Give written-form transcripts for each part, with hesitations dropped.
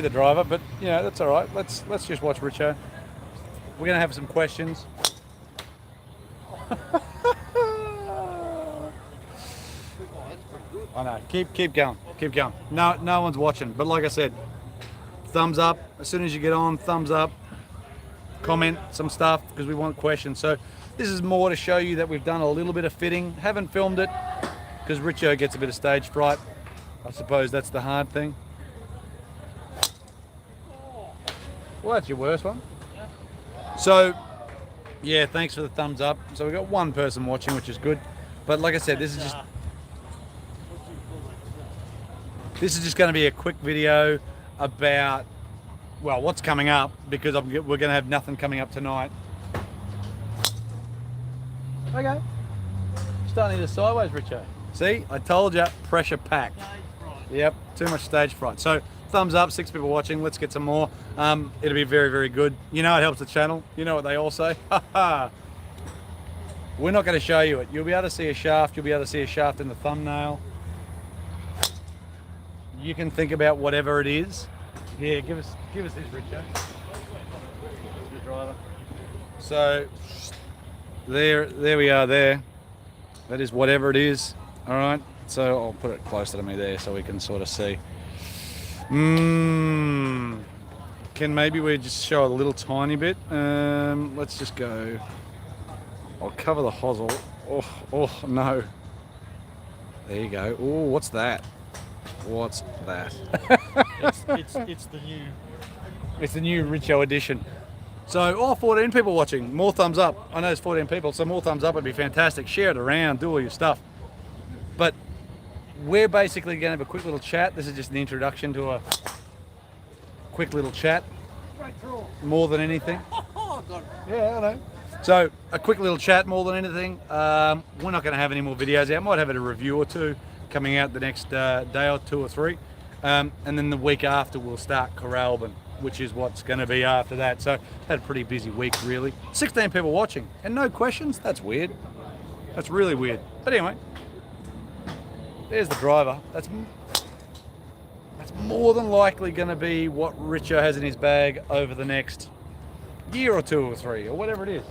the driver, but you know that's all right. Let's just watch Richo. We're gonna have some questions. I know. Keep going. Keep going. No one's watching. But like I said, thumbs up as soon as you get on. Thumbs up. Comment some stuff because we want questions. So this is more to show you that we've done a little bit of fitting. Haven't filmed it because Richo gets a bit of stage fright. I suppose that's the hard thing. Well, that's your worst one. So, yeah, thanks for the thumbs up. So we've got one person watching, which is good. But like I said, this is just going to be a quick video about, well, what's coming up, because we're going to have nothing coming up tonight. Okay. Starting to sideways, Richo. See, I told you, pressure packed. Yep, too much stage fright. So, thumbs up, 6 people watching. Let's get some more. It'll be very, very good. You know it helps the channel. You know what they all say. We're not going to show you it. You'll be able to see a shaft. You'll be able to see a shaft in the thumbnail. You can think about whatever it is. Yeah, give us this, Richo. The driver. So there we are there. That is whatever it is. All right. So I'll put it closer to me there so we can sort of see. Can maybe we just show a little tiny bit? Let's just go. I'll cover the hosel. Oh no. There you go. Oh, what's that? What's that? it's the new. It's the new Richo edition. So, 14 people watching. More thumbs up. I know there's 14 people, so more thumbs up would be fantastic. Share it around, do all your stuff. But we're basically going to have a quick little chat. This is just an introduction to a quick little chat. More than anything. Yeah, I know. So, a quick little chat more than anything. We're not going to have any more videos out. Might have a review or two coming out the next day or 2 or 3. And then the week after we'll start Coralban, which is what's going to be after that. So had a pretty busy week, really. 16 people watching and no questions. That's weird. That's really weird. But anyway, there's the driver. That's more than likely going to be what Richo has in his bag over the next year or 2 or 3 or whatever it is.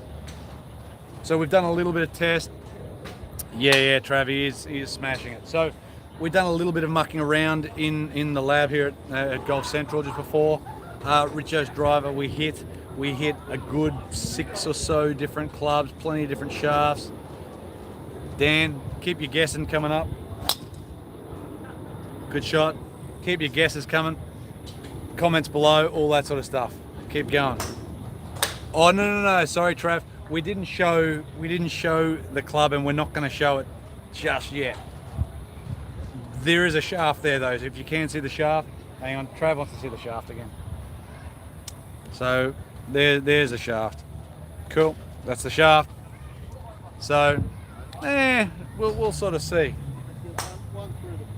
So we've done a little bit of test. Yeah, Trav, he is smashing it. So we've done a little bit of mucking around in the lab here at Golf Central just before. Richo's driver, we hit a good 6 or so different clubs, plenty of different shafts. Dan, keep your guessing coming up. Good shot. Keep your guesses coming. Comments below, all that sort of stuff. Keep going. Oh no, sorry Trav. We didn't show the club and we're not going to show it just yet. There is a shaft there though, so if you can see the shaft, hang on, Trav wants to see the shaft again. So there's a shaft. Cool, that's the shaft. So, we'll sort of see.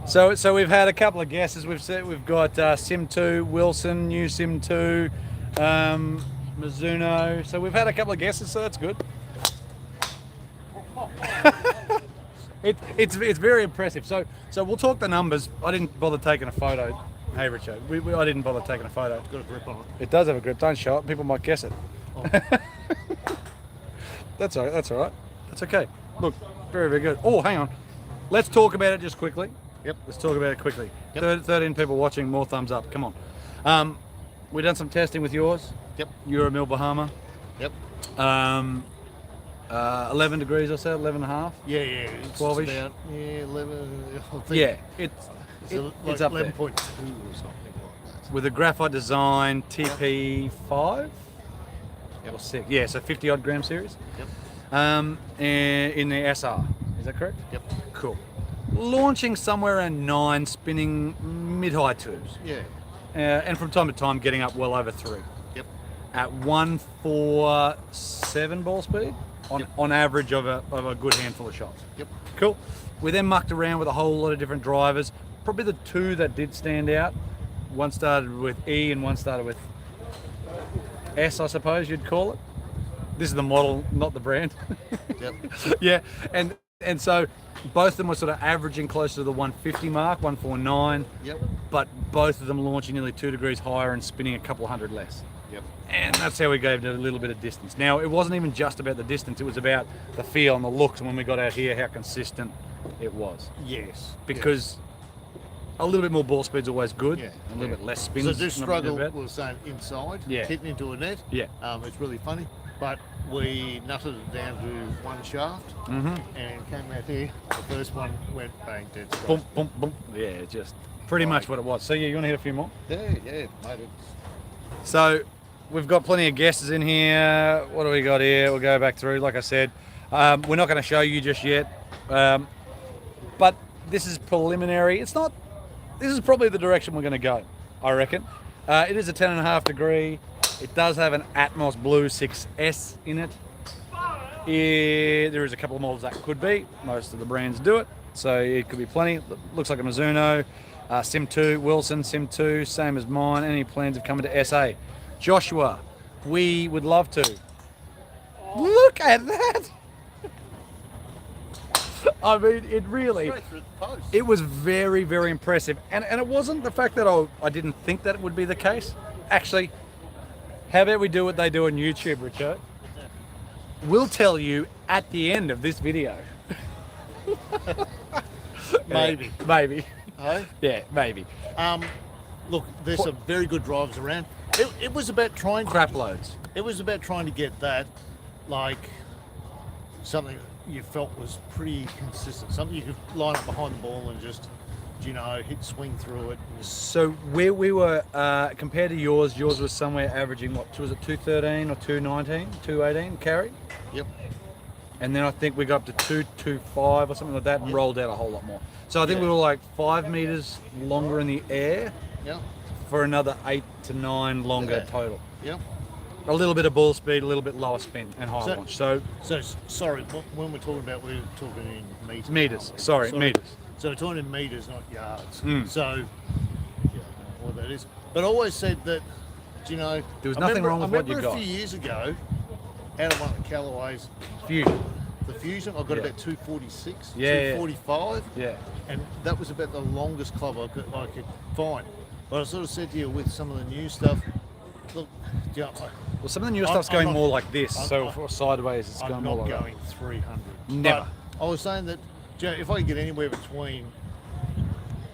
So we've had a couple of guesses. We've got Sim 2, Wilson, new Sim 2, Mizuno. So we've had a couple of guesses, so that's good. It's very impressive. So we'll talk the numbers. I didn't bother taking a photo. Hey Richo, I didn't bother taking a photo. It's got a grip on it. It does have a grip. Don't show it. People might guess it. Oh. That's all right. That's all right. That's okay. Look, very, very good. Oh, hang on. Let's talk about it just quickly. Yep. Let's talk about it quickly. Yep. 13 people watching. More thumbs up. Come on. We've done some testing with yours. Yep. Euro Mill Bahama. Yep. 11 degrees or so, 11 and a half. Yeah. It's 12-ish? about 11. I think Yeah, it's up 11.2 there. or something like that. With a graphite design TP5 Yep. or 6. Yeah, so 50 odd gram series. Yep. And in the SR. Is that correct? Yep. Cool. Launching somewhere around 9, spinning mid-high 2s. Yeah. And from time to time getting up well over 3. Yep. At 147 ball speed on average of a good handful of shots. Yep. Cool. We then mucked around with a whole lot of different drivers. Probably the 2 that did stand out. One started with E and one started with S, I suppose you'd call it. This is the model, not the brand. Yep. Yeah, and so Both of them were sort of averaging closer to the 150 mark, 149. Yep. But both of them launching nearly 2 degrees higher and spinning a couple hundred less. Yep. And that's how we gave it a little bit of distance. Now, it wasn't even just about the distance, it was about the feel and the looks. And when we got out here, how consistent it was. Yes. Because a little bit more ball speed's always good. Yeah. A little bit less spin. So this struggle was saying inside, Yeah. hitting into a net. Yeah. It's really funny. But we nutted it down to one shaft and came out here. The first one went bang, dead straight. Boom, boom, boom. Yeah, just pretty much what it was. So yeah, you want to hit a few more? Yeah, mate. So we've got plenty of guesses in here. What do we got here? We'll go back through. Like I said, we're not going to show you just yet. But this is preliminary. It's not. This is probably the direction we're going to go, I reckon. It is a 10.5 degree. It does have an Atmos Blue 6S in it. There is a couple of models that could be. Most of the brands do it, so it could be plenty. Looks like a Mizuno, Sim 2, Wilson Sim 2, same as mine. Any plans of coming to SA? Joshua, we would love to. Look at that! I mean, it really, Straight through the post. it was very, very impressive. And it wasn't the fact that I didn't think that it would be the case. Actually, how about we do what they do on YouTube, Richo? We'll tell you at the end of this video. Maybe. Maybe. Hey? Yeah, maybe. Look, there's some very good drivers around. It was about trying Crap loads. It was about trying to get that, like, something you felt was pretty consistent. Something you could line up behind the ball and just, hit swing through it. So where we were, compared to yours was somewhere averaging, what, was it 213 or 219, 218 carry? Yep. And then I think we got up to 225 or something like that and rolled out a whole lot more. So I think Yeah. we were like 5 meters longer in the air Yep. for another 8 to 9 longer Yeah. total. Yep. A little bit of ball speed, a little bit lower spin and higher launch. So So sorry, when we're talking about, we're talking in meters. meters, sorry, meters. So we're talking in meters, not yards. Mm. So, yeah, I don't know what that is. But I always said that, There was nothing wrong with what you I got. remember a few years ago, out of one of the Callaways, Fusion. the Fusion, I got Yeah. about 246, Yeah. 245. Yeah. And that was about the longest club I could find. But I sort of said to you with some of the new stuff, look, Well, some of the newer I'm- stuff's I'm going not- more like this. I'm- So I'm- for sideways, it's I'm going more not like going 300. Never. But I was saying that, if I could get anywhere between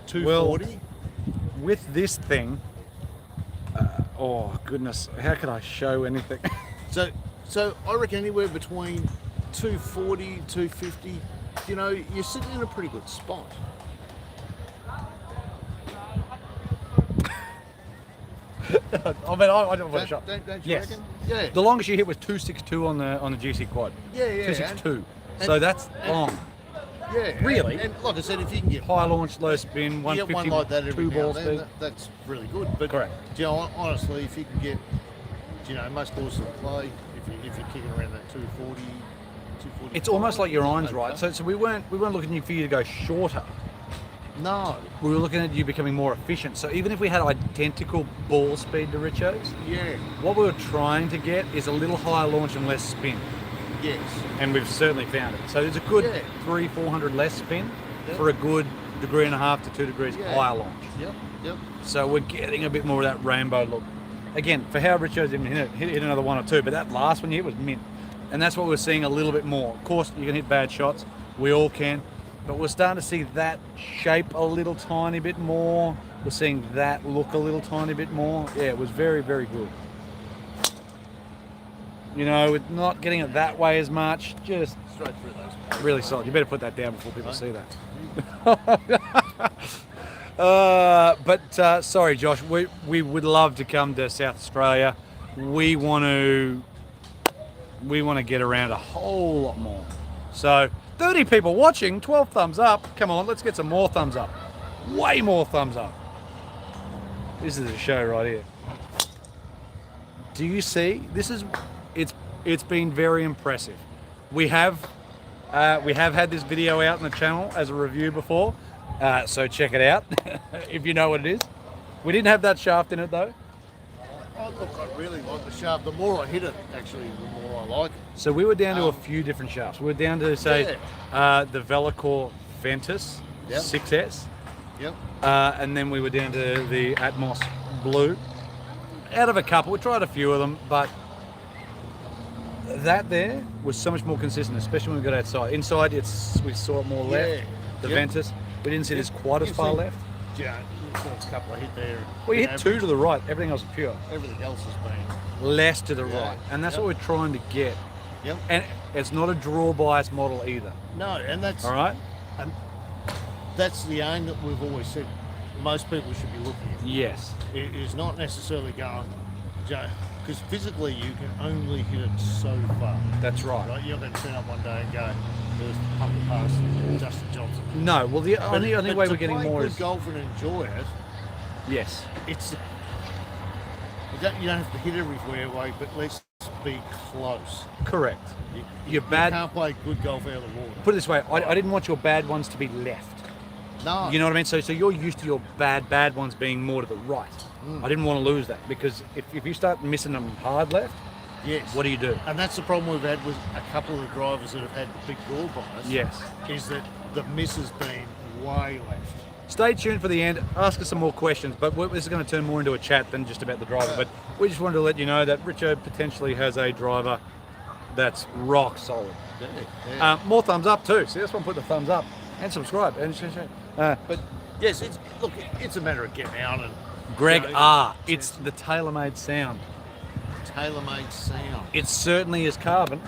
240, that. With this thing, oh goodness, how could I show anything? so I reckon anywhere between 240, 250, you're sitting in a pretty good spot. I mean, I don't want to shot. Don't you Yes. reckon? Yeah. The longest you hit was 262 on the GC quad. Yeah. 262. and- So that's and- long. Yeah. Really? And like I said, if you can get High launch, low spin, you get 150, one like that every 2 now ball and then, speed. that's really good. But Correct. Honestly, if you can get, most courses of play, if you're kicking around that 240, 240. It's almost like your iron's right. So we weren't looking for you to go shorter. No. We were looking at you becoming more efficient. So even if we had identical ball speed to Richo's, Yeah. what we were trying to get is a little higher launch and less spin. Yes. And we've certainly found it. So there's a good Yeah. 300-400 less spin Yep. for a good 1.5 to 2 degrees Yeah. higher launch. Yep. So we're getting a bit more of that rainbow look. Again, for how Richo's even hit another 1 or 2, but that last one you hit was mint. And that's what we're seeing a little bit more. Of course, you can hit bad shots. We all can. But we're starting to see that shape a little tiny bit more. We're seeing that look a little tiny bit more. Yeah, it was very, very good. With not getting it that way as much, just Straight through those. really solid. You better put that down before people see that. Sorry, Josh, we would love to come to South Australia. We want to get around a whole lot more. So 30 people watching, 12 thumbs up. Come on, let's get some more thumbs up. Way more thumbs up. This is a show right here. Do you see? It's been very impressive. We have had this video out on the channel as a review before, so check it out if you know what it is. We didn't have that shaft in it though. Oh, look, I really like the shaft. The more I hit it, actually, the more I like it. So we were down to a few different shafts. We were down to say the Velocor Ventus Yep. 6S, Yep. and then we were down to the Atmos Blue. Out of a couple, we tried a few of them, but that there was so much more consistent, especially when we got outside. Inside, we saw it more left. Yeah. The Yep. Ventus, we didn't see this quite as You've far seen- left. Yeah, there's a couple I hit there. Well, you know, hit 2 to the right, everything else is pure. Everything else has been. Less to the Yeah. right, and that's Yep. what we're trying to get. Yep. And it's not a draw bias model either. No, and that's All right. and that's the aim that we've always said. Most people should be looking at. Yes. It is not necessarily going, because physically you can only hit it so far. That's right. Right? You're not going to turn up one day and go, "There's pump it past Justin Johnson." No. Well, the But- only but way to we're getting play more good is golf and enjoy it. yes. It's you don't have to hit everywhere away, but let's be close. Correct. You, Your you bad- can't play good golf out of the water. Put it this way, I didn't want your bad ones to be left. No. You know what I mean? So you're used to your bad ones being more to the right. I didn't want to lose that because if you start missing them hard left, Yes. what do you do? And that's the problem we've had with a couple of the drivers that have had big draw bias. Yes. Is that the miss has been way left. Stay tuned for the end. Ask us some more questions, but this is going to turn more into a chat than just about the driver. But we just wanted to let you know that Richo potentially has a driver that's rock solid. Yeah. More thumbs up too. See, that's why I put the thumbs up and subscribe and share. But yes, it's a matter of getting out and Greg you know, R. It's the tailor-made sound. tailor-made sound. It certainly is carbon.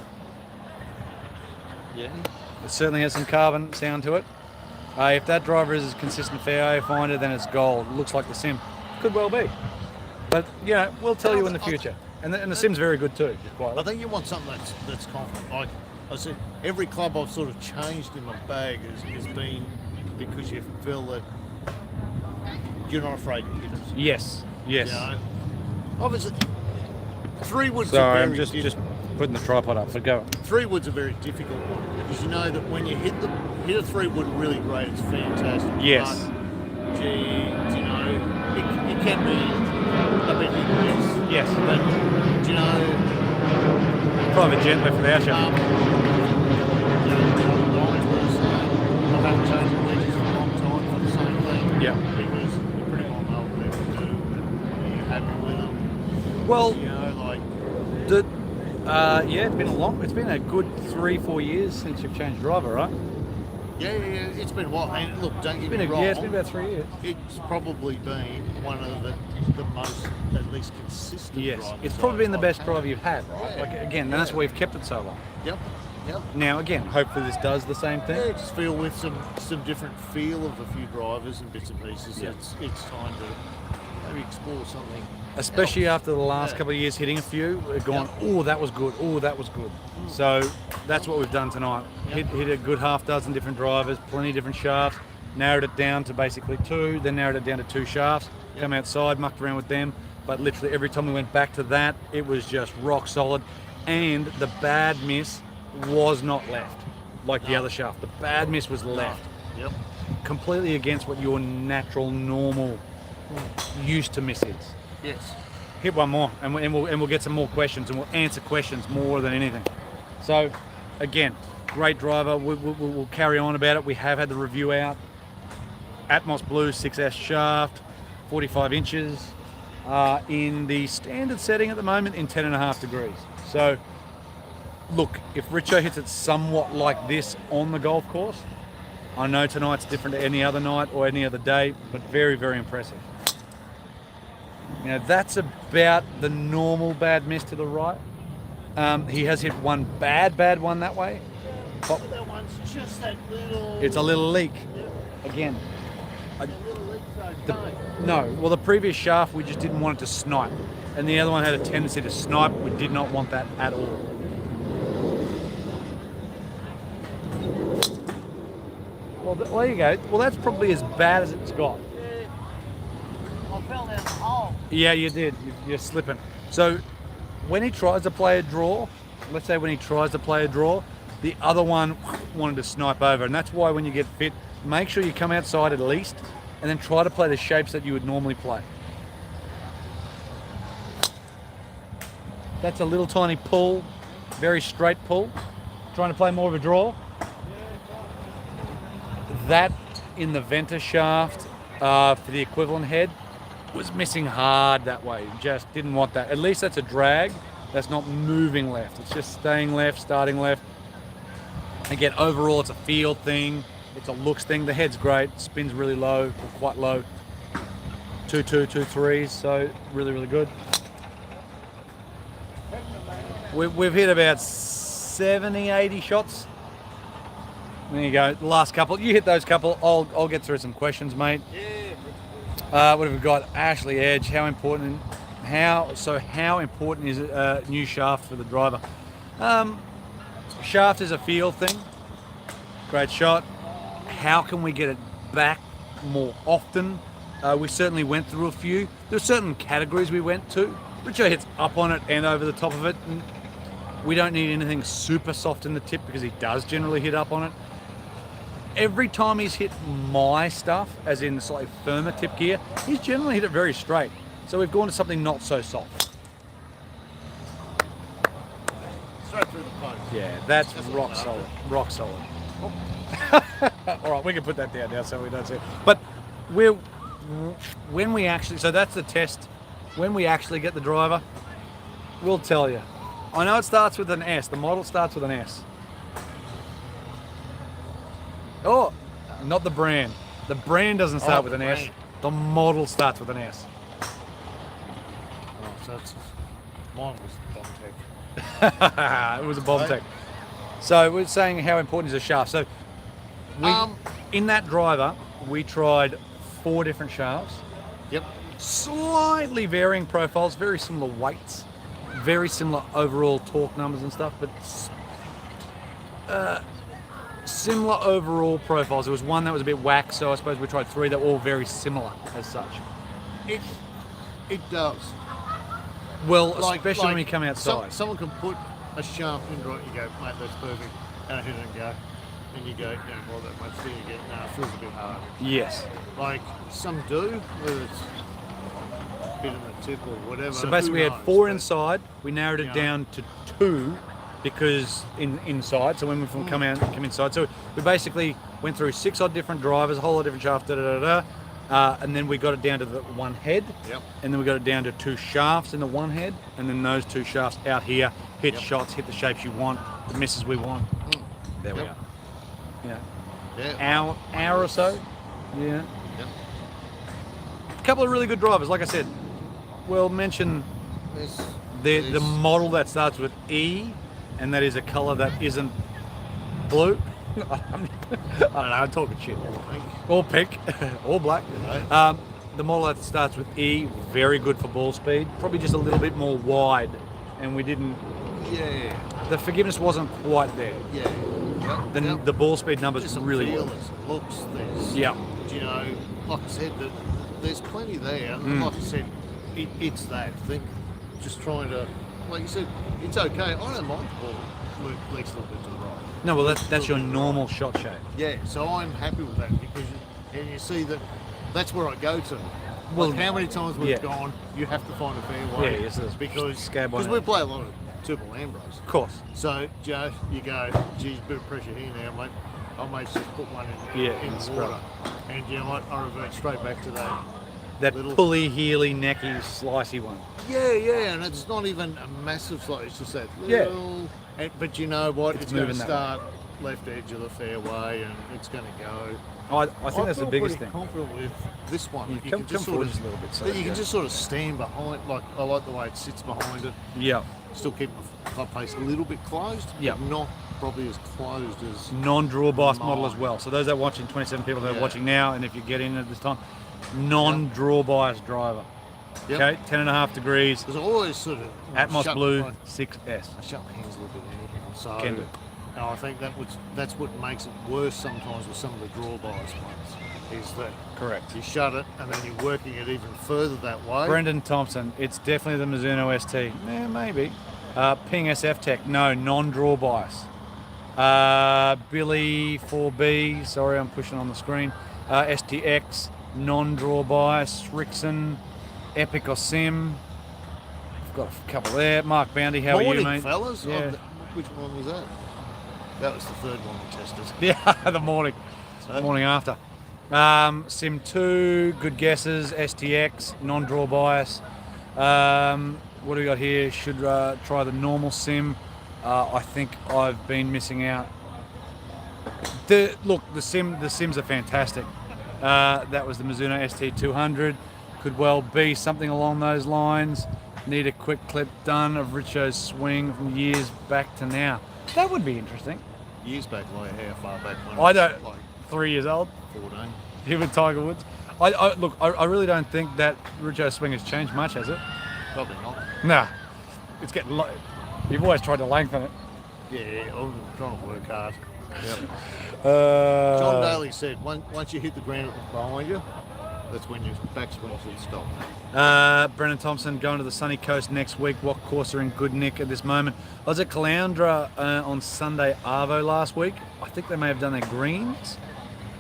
Yeah. It certainly has some carbon sound to it. If that driver is as consistent fairway finder, then it's gold. Looks like the sim. Could well be. But, you know, we'll tell you in the future. And the sim's very good too. Just I quietly. think you want something that's confident. Like I said, every club I've sort of changed in my bag has been because you feel that you're not afraid to hit it. Yes. Yes. You know? Obviously, 3 woods are Sorry, very I'm just putting the tripod up. So go. 3 woods are very difficult because you know that when you hit a 3 wood really great, it's fantastic. Yes. But, gee, you know, it can be a bit hit and miss. Yes. But, you know, Private jet left without you. you know, I haven't changed the wedges for a long time for the same thing. Yeah. Because you pretty well know what they do and you're happy with them. Well, You know, like, yeah, it's been a good 3-4 years since you've changed driver, right? yeah, it's been a while. And look, don't get It's been me wrong. yeah, it's been about 3 years. It's probably been one of the most, at least consistent Yes, drivers it's probably been the I've best had. driver you've had, right? Like again, and that's why we've kept it so long. Yep. Now again, hopefully this does the same thing. Yeah, just feel with some different feel of a few drivers and bits and pieces. Yeah. It's time to maybe explore something. Especially after the last Yeah. couple of years hitting a few, we've gone, oh, that was good, oh, that was good. So that's what we've done tonight. Yep. Hit a good half dozen different drivers, plenty of different shafts, narrowed it down to basically 2, then narrowed it down to 2 shafts, come outside, mucked around with them, but literally every time we went back to that, it was just rock solid, and the bad miss was not left, like the No. other shaft. The bad miss was left, Yep. completely against what your natural, normal, used to miss is. Yes. Hit one more, and we'll get some more questions, and we'll answer questions more than anything. So, again, great driver. We'll carry on about it. We have had the review out. Atmos Blue 6S shaft, 45 inches, in the standard setting at the moment in 10.5 degrees. So, look, if Richo hits it somewhat like this on the golf course, I know tonight's different to any other night or any other day, but very, very impressive. You know, that's about the normal bad miss to the right. He has hit one bad one that way. But that one's just that little. It's a little leak. Again, that little leak zone. no. Well, the previous shaft, we just didn't want it to snipe. And the other one had a tendency to snipe. We did not want that at all. Well, there you go. Well, that's probably as bad as it's got. I fell down the hole. Yeah, you did. You're slipping. So when he tries to play a draw, let's say when he tries to play a draw, the other one wanted to snipe over. And that's why when you get fit, make sure you come outside at least and then try to play the shapes that you would normally play. That's a little tiny pull, very straight pull. Trying to play more of a draw. That in the venter shaft for the equivalent head was missing hard that way. Just didn't want that. At least that's a drag. That's not moving left. It's just staying left, starting left. Again, overall, it's a feel thing. It's a looks thing. The head's great. Spins really low, or quite low. 2.2, 2.3s, so really, really good. We've hit about 70, 80 shots. There you go. The last couple. You hit those couple. I'll get through some questions, mate. What have we got? Ashley Edge. How important is a new shaft for the driver? Shaft is a feel thing. Great shot. How can we get it back more often? We certainly went through a few. There's certain categories we went to. Richo hits up on it and over the top of it. And we don't need anything super soft in the tip because he does generally hit up on it. Every time he's hit my stuff, as in slightly firmer tip gear, he's generally hit it very straight. So we've gone to something not so soft. Straight through the post. Yeah, that's rock solid. Rock solid. All right, we can put that down now so we don't see it. But when we actually, so that's the test. When we actually get the driver, we'll tell you. I know it starts with an S. The model starts with an S. Oh, not the brand. The brand doesn't start with an S. The model starts with an S. Oh, so mine was Bomb-Tech. It was a Bomb-Tech. So we're saying how important is a shaft. So in that driver, we tried 4 different shafts. Yep. Slightly varying profiles, very similar weights, very similar overall torque numbers and stuff, but similar overall profiles. There was one that was a bit whack, so I suppose we tried 3 that were all very similar as such. It does. Well, especially when we come outside. Someone can put a shaft in right, you go, mate, that's perfect, and I hit it and go. And you go, don't bother that much, then you get, no, it feels a bit hard. Yes. Like, some do, whether it's a bit in the tip or whatever. So basically we had 4 inside, we narrowed it down to 2 because inside, so when we come inside. So we basically went through 6 odd different drivers, a whole lot of different shafts, and then we got it down to the one head, and then we got it down to 2 shafts in the one head, and then those 2 shafts out here, hit shots, hit the shapes you want, the misses we want. There we are. Yeah. Hour or so. Yeah. Yep. A couple of really good drivers, like I said. We'll mention the model that starts with E, and that is a colour that isn't blue. I don't know, I'm talking shit. Or pink, or black. The model that starts with E, very good for ball speed. Probably just a little bit more wide, and we didn't. Yeah. The forgiveness wasn't quite there. Yeah. The ball speed numbers really feel, were. there's looks, there's, you know, like I said, there's plenty there. And like I said, it's that thing. Just trying to, like you said, it's okay. I don't mind the ball leaks a little bit to the right. No, well, that's your normal shot shape. Yeah, so I'm happy with that because you see that's where I go to. Well, like how many times we've gone, you have to find a fair way. Yeah, yes, because we play a lot of Triple Ambros. Of course. So, Joe, you go, geez, bit of pressure here now, mate. I might just put one in the water. And you know what? I revert straight back to that little pulley, heely, necky, slicey one. Yeah, and it's not even a massive slice, it's just that little. But you know what? It's going to start left edge of the fairway and it's going to go. I think that's the biggest thing. I'm confident with this one. You can just sort of, a little bit. So you can just sort of stand behind. Like I like the way it sits behind it. Yeah. Still keep the club face a little bit closed. Yeah. Not probably as closed as non-draw bias model as well. So those that are watching, 27 people that are watching now, and if you get in at this time, non-draw bias driver. Yep. Okay, 10.5 degrees. There's always sort of Atmos Blue 6S. I shut my hands a little bit anyhow. So Can do. And I think that's what makes it worse sometimes with some of the draw bias ones. Is that correct? You shut it and then you're working it even further that way. Brendan Thompson, it's definitely the Mizuno ST. Yeah, maybe. Ping SF Tech, no, non-draw bias. Billy 4B, sorry, I'm pushing on the screen. STX, non-draw bias. Rickson, Epic or Sim. I've got a couple there. Mark Bounty, how are you, mate? Fellas. Yeah. Which one was that? That was the third one we tested. Yeah, the morning. Morning after. Sim 2, good guesses. STX, non-draw bias. What do we got here? Should try the normal sim. I think I've been missing out. The sims are fantastic. That was the Mizuno ST200. Could well be something along those lines. Need a quick clip done of Richo's swing from years back to now. That would be interesting. Years back, like how far back? When I don't. Like 3 years old. 14. Him and Tiger Woods. I really don't think that Richo's swing has changed much, has it? Probably not. Nah. It's getting low. You've always tried to lengthen it. Yeah, I'm trying to work hard. Yep. John John Daly said, once you hit the ground behind you, that's when your backswing should stop. Brennan Thompson going to the sunny coast next week. What course are in good nick at this moment? I was at Caloundra on Sunday Arvo last week. I think they may have done their greens.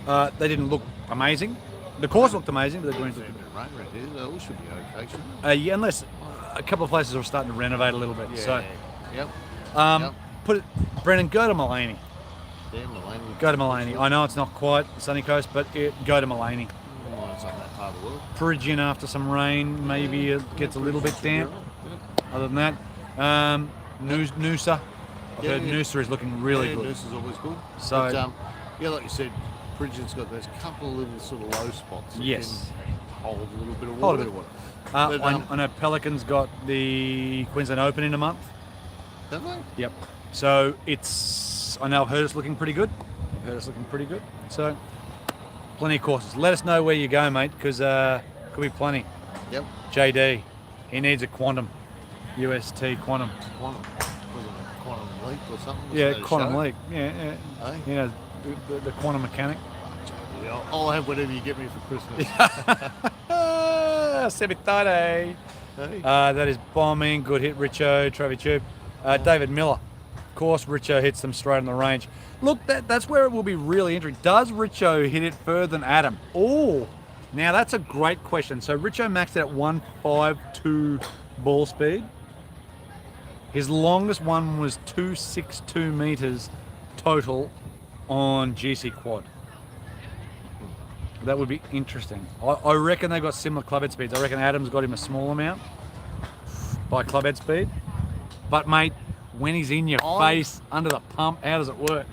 They didn't look amazing. The course looked amazing, but the greens looked good. Rain right there, they all should be okay, shouldn't Yeah, unless a couple of places are starting to renovate a little bit. they? So, Yep. put it, Brennan, go to Mullaney. Damn, Mulaney. Go to Mullaney. I know it's not quite the sunny coast, but go to Mullaney. Oh, it's on that part of the world. Peregrine after some rain, maybe it gets a little bit damp. Other than that, Noosa. I've heard Noosa is looking really good. Noosa's always good. So- But, yeah, like you said, Bridget's got those couple of little sort of low spots. That Yes. can hold a little bit of Hold a water. bit of water. But, I know Pelican's got the Queensland Open in a month. Don't they? Yep. So I know I've heard it's looking pretty good. So plenty of courses. Let us know where you go, mate, because could be plenty. Yep. JD, he needs a quantum. UST quantum. Quantum. Was it a quantum leap or something? Was Yeah, that a quantum show? leap. Yeah. Eh? You know, the quantum mechanic. Yeah, I'll have whatever you get me for Christmas. Sebitare. Hey? That is bombing. Good hit, Richo. Travi Tube. David Miller. Of course, Richo hits them straight on the range. Look, that's where it will be really interesting. Does Richo hit it further than Adam? Oh, now that's a great question. So Richo maxed out at 152 ball speed. His longest one was 262 meters total on GC quad. That would be interesting. I reckon they got similar club head speeds. I reckon Adam's got him a small amount by club head speed. But mate, when he's in your face under the pump, how does it work?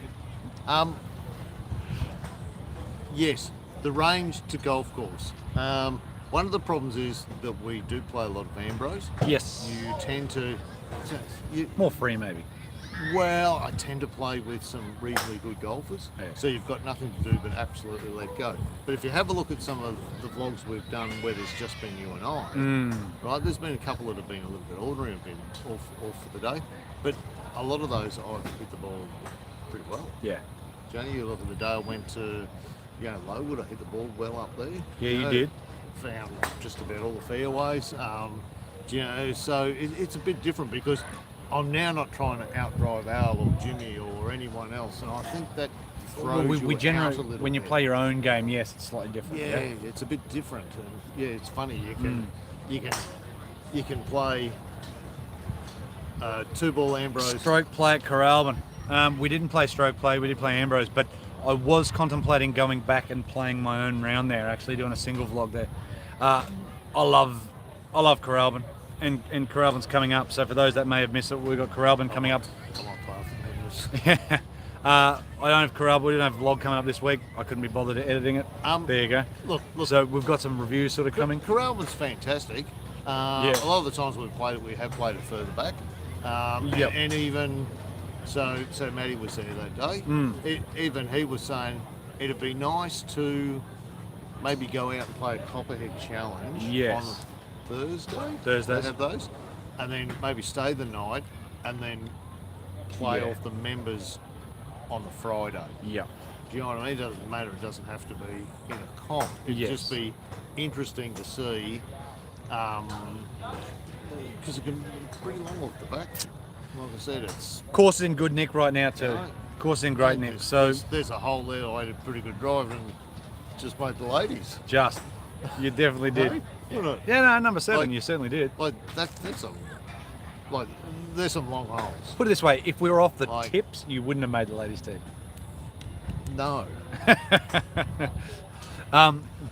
Yes, the range to golf course. One of the problems is that we do play a lot of Ambrose. Yes. You tend to, More free maybe. well, I tend to play with some reasonably good golfers. Yeah. So you've got nothing to do but absolutely let go. But if you have a look at some of the vlogs we've done where there's just been you and I, right, there's been a couple that have been a little bit ordinary, have been off for the day. But a lot of those I've hit the ball pretty well. Yeah. Johnny, you look at the day I went to, Lowood, I hit the ball well up there. Yeah, you did. Found just about all the fairways. So it's a bit different because I'm now not trying to outdrive Al or Jimmy or anyone else, and I think that throws we you generally, out a little when you bit. play your own game, yes, it's slightly different. Yeah, it's a bit different. And it's funny. You can play 2-ball Ambrose. Stroke play at Coralban. We didn't play stroke play, we did play Ambrose, but I was contemplating going back and playing my own round there, actually doing a single vlog there. I love Coralban, and Coralban's coming up, so for those that may have missed it, we've got Coralban coming up. Come on, class. Yeah. I don't have Coralban, we don't have vlog coming up this week. I couldn't be bothered editing it. There you go. Look. So we've got some reviews sort of coming. Coralban's fantastic. A lot of the times we've played it, we have played it further back. And even so Matty was there that day. Even he was saying it'd be nice to maybe go out and play a Copperhead Challenge on Thursday. Thursdays. They have those, and then maybe stay the night and then play off the members on the Friday. Yeah. Do you know what I mean? It doesn't matter. It doesn't have to be in a comp. It'd just be interesting to see. Because it can be pretty long off the back. Like I said, it's Course is in good nick right now too. Right. Course is in great nick. So there's a hole there. I had a pretty good drive and just made the ladies. you definitely did. Right? Wouldn't it? Yeah, no, number 7, Like- you certainly did. Like that's some there's some long holes. Put it this way, if we were off the Like- tips, you wouldn't have made the ladies team. No.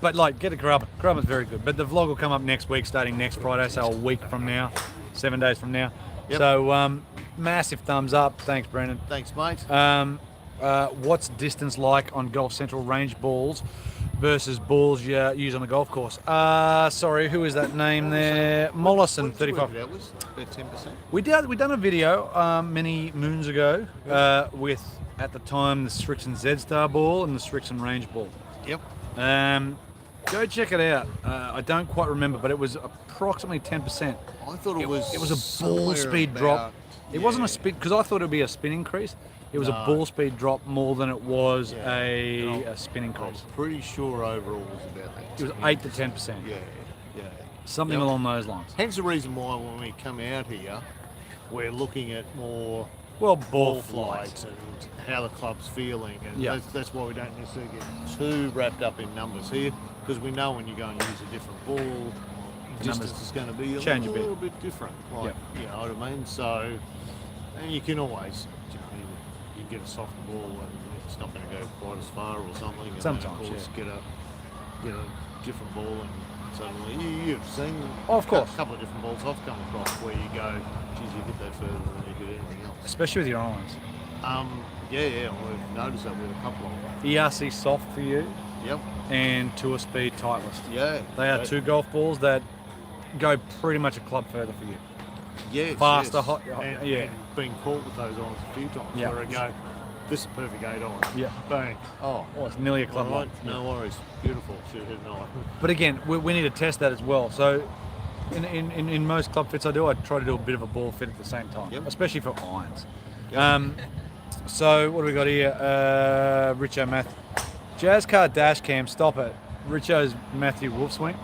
But like, get a Carrabba's. Carrabba's very good. But the vlog will come up next week, starting next Friday, so a week from now, 7 days from now. Yep. So massive thumbs up. Thanks, Brendan. Thanks, mate. What's distance like on Golf Central range balls versus balls you use on the golf course? Sorry, who is that name there? Mollison, 35. That was about 10%. We done a video many moons ago with, at the time, the Richardson Z-Star ball and the Richardson range ball. Yep. Go check it out. I don't quite remember, but it was approximately 10%. I thought it was a ball speed drop. It wasn't a spin, because I thought it would be a spin increase. It was a ball speed drop more than it was a spin increase. I'm pretty sure overall it was about that. It was 8 to 10%. Yeah. Something along those lines. Hence the reason why when we come out here, we're looking at more Well, ball flights and how the club's feeling, and that's why we don't necessarily get too wrapped up in numbers here, because we know when you go and use a different ball, distance is going to be a little bit different. Like, you know what I mean? So, and you can always, you get a softer ball and it's not going to go quite as far or something. And Sometimes, then of course, get a different ball and suddenly you've seen of course a couple of different balls I've come across where you go, geez, you hit that further than you hit anything else. Especially with your irons. Yeah, I've noticed that with a couple of them. ERC soft for you. Yep. And Tour Speed Titleist. Yeah. They are two golf balls that go pretty much a club further for you. Yes. Faster, yes. hot, and been caught with those irons a few times where I go, this is a perfect 8 iron. Yeah. Bang. Oh, it's nearly a club right. height. No worries. Beautiful. Should hit an iron. But again, we need to test that as well. So in most club fits I do, I try to do a bit of a ball fit at the same time, especially for irons. Yep. So what do we got here? Richo Matthew. Jazz car dash cam, stop it. Richo's Matthew Wolf swing.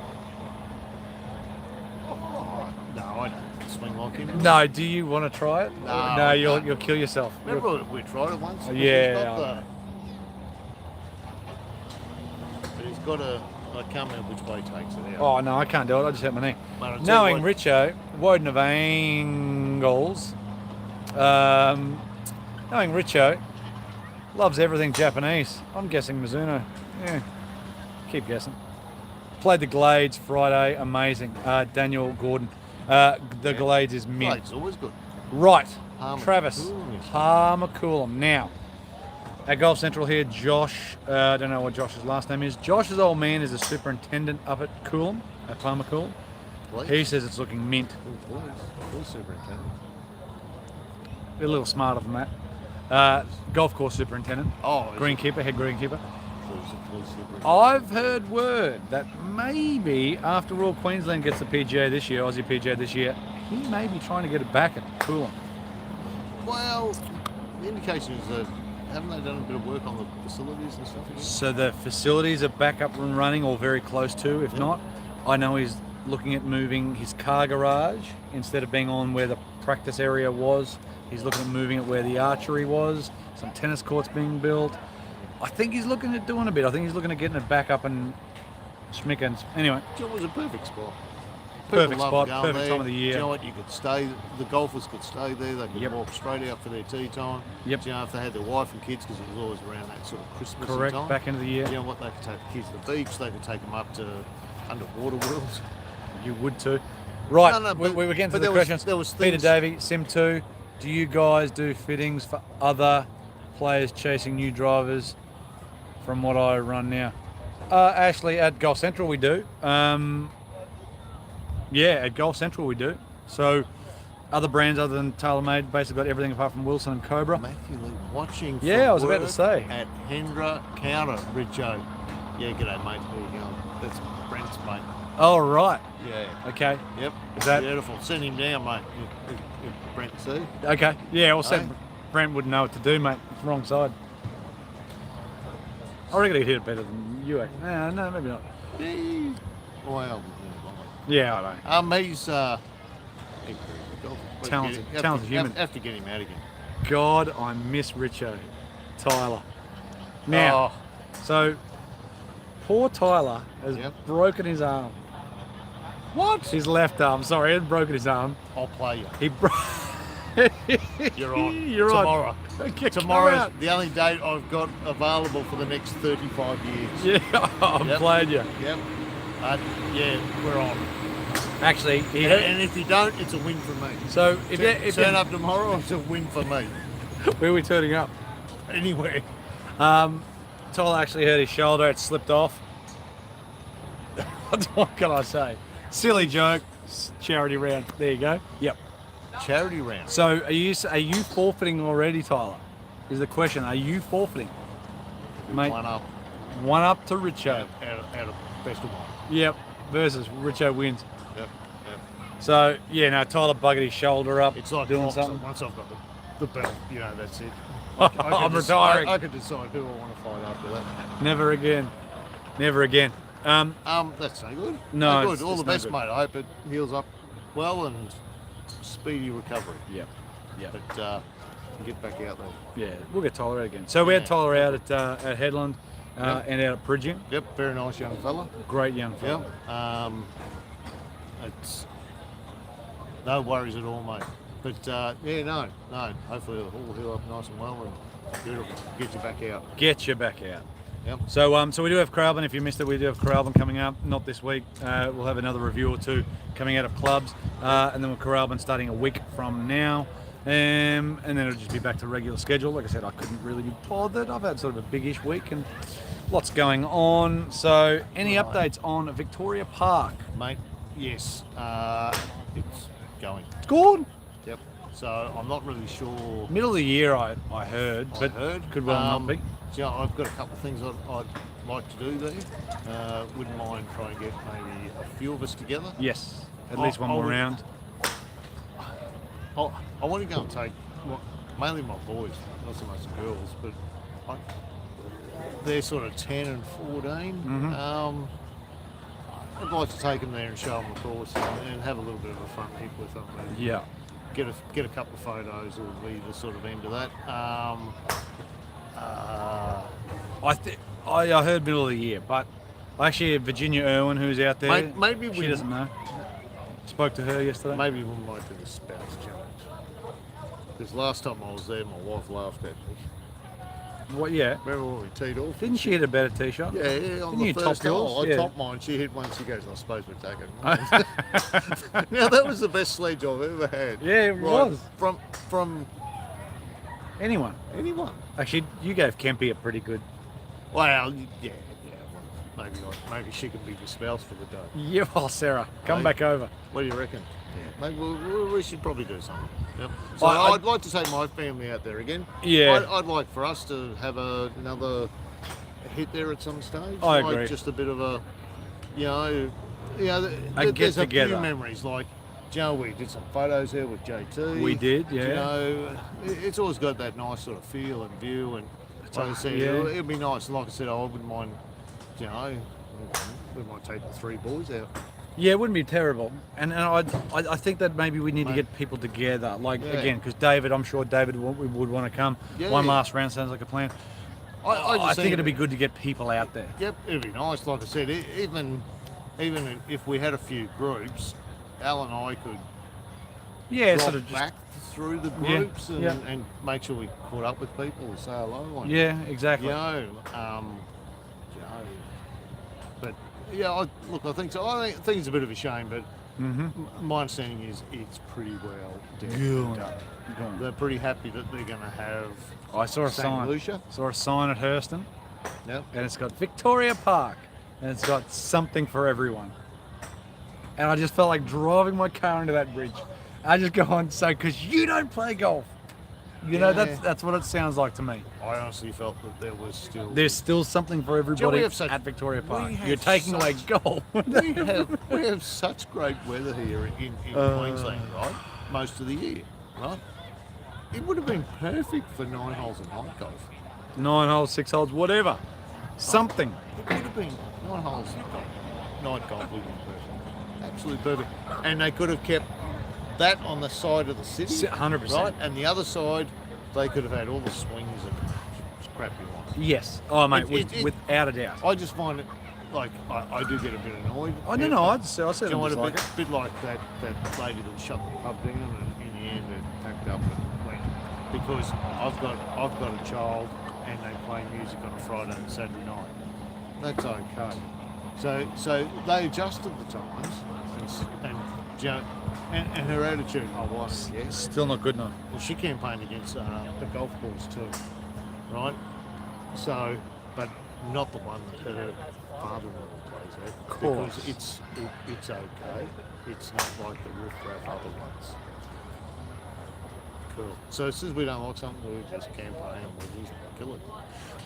Oh, no, I don't swing like him. No, do you want to try it? No, you'll kill yourself. Remember we tried it once? Yeah. But he's got a... I can't remember which way he takes it out. Oh no, I can't do it. I just hurt my knee. Mate, Knowing Richo, Woden of Angles, knowing Richo, loves everything Japanese. I'm guessing Mizuno. Yeah, keep guessing. Played the Glades Friday, amazing. Daniel Gordon. The Glades is mint. Glades always good. Right, Harmer Travis Harmacoolum. Now, at Golf Central here, Josh, I don't know what Josh's last name is. Josh's old man is a superintendent up at Coolum, at Palmer-Coolum. He says it's looking mint. Police superintendent. A little smarter than that. Golf course superintendent. Oh, greenkeeper, head greenkeeper. Police superintendent. I've heard word that maybe after Royal Queensland gets the PGA this year, Aussie PGA this year, he may be trying to get it back at Coolum. Well, the indication is that haven't they done a bit of work on the facilities and stuff again? So the facilities are back up and running, or very close to. If not, I know he's looking at moving his car garage instead of being on where the practice area was. He's looking at moving it where the archery was. Some tennis courts being built. I think he's looking at doing a bit. I think he's looking at getting it back up and schmickens. Anyway. It was a perfect spot. Perfect spot, perfect time of the year. Do you know what? You could stay, the golfers could stay there, they could walk straight out for their tea time. Yep. Do you know, if they had their wife and kids, because it was always around that sort of Christmas Correct, time. back into the year. Do you know what? They could take the kids to the beach, they could take them up to underwater worlds. You would too. Right, No, we were getting to the was, questions. there was Peter things, Davey, Sim2, do you guys do fittings for other players chasing new drivers from what I run now? Ashley, at Golf Central we do. Yeah, at Golf Central we do. So other brands other than TaylorMade basically got everything apart from Wilson and Cobra. Matthew Lee watching from I was about to work say. at Hendra Counter, Richo. Yeah, g'day mate, where you going? That's Brent's mate. Oh, right. Yeah. Okay. Yep. Is that beautiful? Send him down, mate. If Brent see. okay? Yeah, well, said Hey? Brent wouldn't know what to do, mate. It's the wrong side. I reckon he'd hit it better than you. No, maybe not. Well, Yeah, I know. he's Talented human. Have to get him out again. God, I miss Richo. Tyler. Now, so poor Tyler has broken his arm. What? His left arm. Sorry, he had broken his arm. I'll play you. He You're on. You're on. Tomorrow. Okay, come Tomorrow's out. the only date I've got available for the next 35 years. Yeah, I'm Yep. glad you. Yep. Yeah, we're on. Actually, And if you don't, it's a win for me. so if Turn up tomorrow, it's a win for me. where are we turning up? Anywhere. Tyler actually hurt his shoulder. It slipped off. What can I say? Silly joke. Charity round. There you go. Yep. Charity round. So are you forfeiting already, Tyler? Is the question. Are you forfeiting? Mate, One up. one up to Richo. Out of best of one. Yep. Versus Richo wins. Yep. So yeah, no, Tyler buggered his shoulder up. It's like doing boxing. something. Once I've got the belt, that's it. I'm retiring. I could decide who I want to fight after that. Never again. Never again. That's no good. No, good. it's All the no best, good. mate. I hope it heals up well and speedy recovery. Yep. Yep. But get back out there. Yeah, we'll get Tyler out again. So we had Yeah. Tyler out at Headland and out at Bridging. Yep. Very nice young fella. Great young Yeah. fella. It's no worries at all, mate. But no. Hopefully it'll all heal up nice and well and beautiful. Get you back out. Get you back out. Yep. So we do have Coralban. If you missed it, we do have Coralban coming up. Not this week. We'll have another review or two coming out of clubs, and then with Coralban starting a week from now, and then it'll just be back to regular schedule. Like I said, I couldn't really be bothered. I've had sort of a biggish week and lots going on. So any Right. updates on Victoria Park? Mate, yes. It's going. It's gone. Yep. So I'm not really sure. Middle of the year, I heard, but could well not be. Yeah, I've got a couple of things I'd like to do there. Wouldn't mind trying to get maybe a few of us together. Yes, at least one I more would- round. I want to go and take mainly my boys, not so much the girls, but they're sort of 10 and 14. Mm-hmm. I'd like to take them there and show them the course and have a little bit of a fun hit with them. And Yeah. get a couple of photos will be the sort of end of that. I heard middle of the year, but actually Virginia Irwin, who's out there, Maybe she we doesn't know. Spoke to her yesterday. Maybe we might do the spouse challenge. Because last time I was there, my wife laughed at me. What? Yeah. Remember when we teed off? Didn't she hit a better tee shot? Yeah, on Didn't the you first top yours? hole. I Yeah. topped mine. She hit one. She goes, I suppose we're taking mine. Now that was the best sledge I've ever had. Yeah, it was. From Anyone? anyone. Actually, you gave Kempy a pretty good. Well, yeah. Well, maybe she can be your spouse for the day. Yeah, well, Sarah, come Hey. back over. What do you reckon? Yeah. Maybe we should probably do something. Yep. So I- I'd like to take my family out there again. Yeah. I'd like for us to have another hit there at some stage. I like agree. Just a bit of a, A there's get a together. few memories. Like, we did some photos there with JT. We did, yeah. It's always got that nice sort of feel and view. And like I said, Yeah. it'd be nice. Like I said, I wouldn't mind, we might take the three boys out. Yeah, it wouldn't be terrible. And I think that maybe we need to get people together. Like, Yeah. again, because David, I'm sure David would want to come. Yeah. One last round sounds like a plan. I just think it'd be good to get people out there. Yep, it'd be nice. Like I said, even if we had a few groups, Al and I could Yeah, drop sort of just. back through the Yeah, groups yeah. and make sure we caught up with people and say hello. And, Yeah, exactly. But yeah, I think so. I think it's a bit of a shame, but Mm-hmm. my understanding is it's pretty well Good. done. Good. They're pretty happy that they're going to have I saw a St. sign. Lucia. Saw a sign at Hurston, Yep. and it's got Victoria Park, and it's got something for everyone. And I just felt like driving my car into that bridge. I just go on, so because you don't play golf, you know Yeah. that's what it sounds like to me. I honestly felt that there was still There's still something for everybody have such- at Victoria Park. we have You're taking away such- golf. we have such great weather here in Queensland, right? Most of the year, right? It would have been perfect for 9 holes of night golf. 9 holes, 6 holes, whatever. Something. It would have been 9 holes of night golf would have been perfect. Absolutely perfect. And they could have kept that on the side of the city, 100%. right? And the other side, they could have had all the swings and crap you want. Yes. Oh, mate, It- without a doubt. I just find it, like, I do get a bit annoyed. Oh, no, I said Do you know what, it was like a bit like that lady that shut the pub down in the hand and packed up and went, because I've got a child and they play music on a Friday and Saturday night. That's okay. So they adjusted the times, and you know, and her attitude, my wife, yes, Still not good enough. well, she campaigned against the golf course too, right? So, but not the one that her father-in-law plays at. Of course. Because it's okay. It's not like the riff-raff other ones. Cool. So as soon as we don't like something, we just campaign and we just kill it.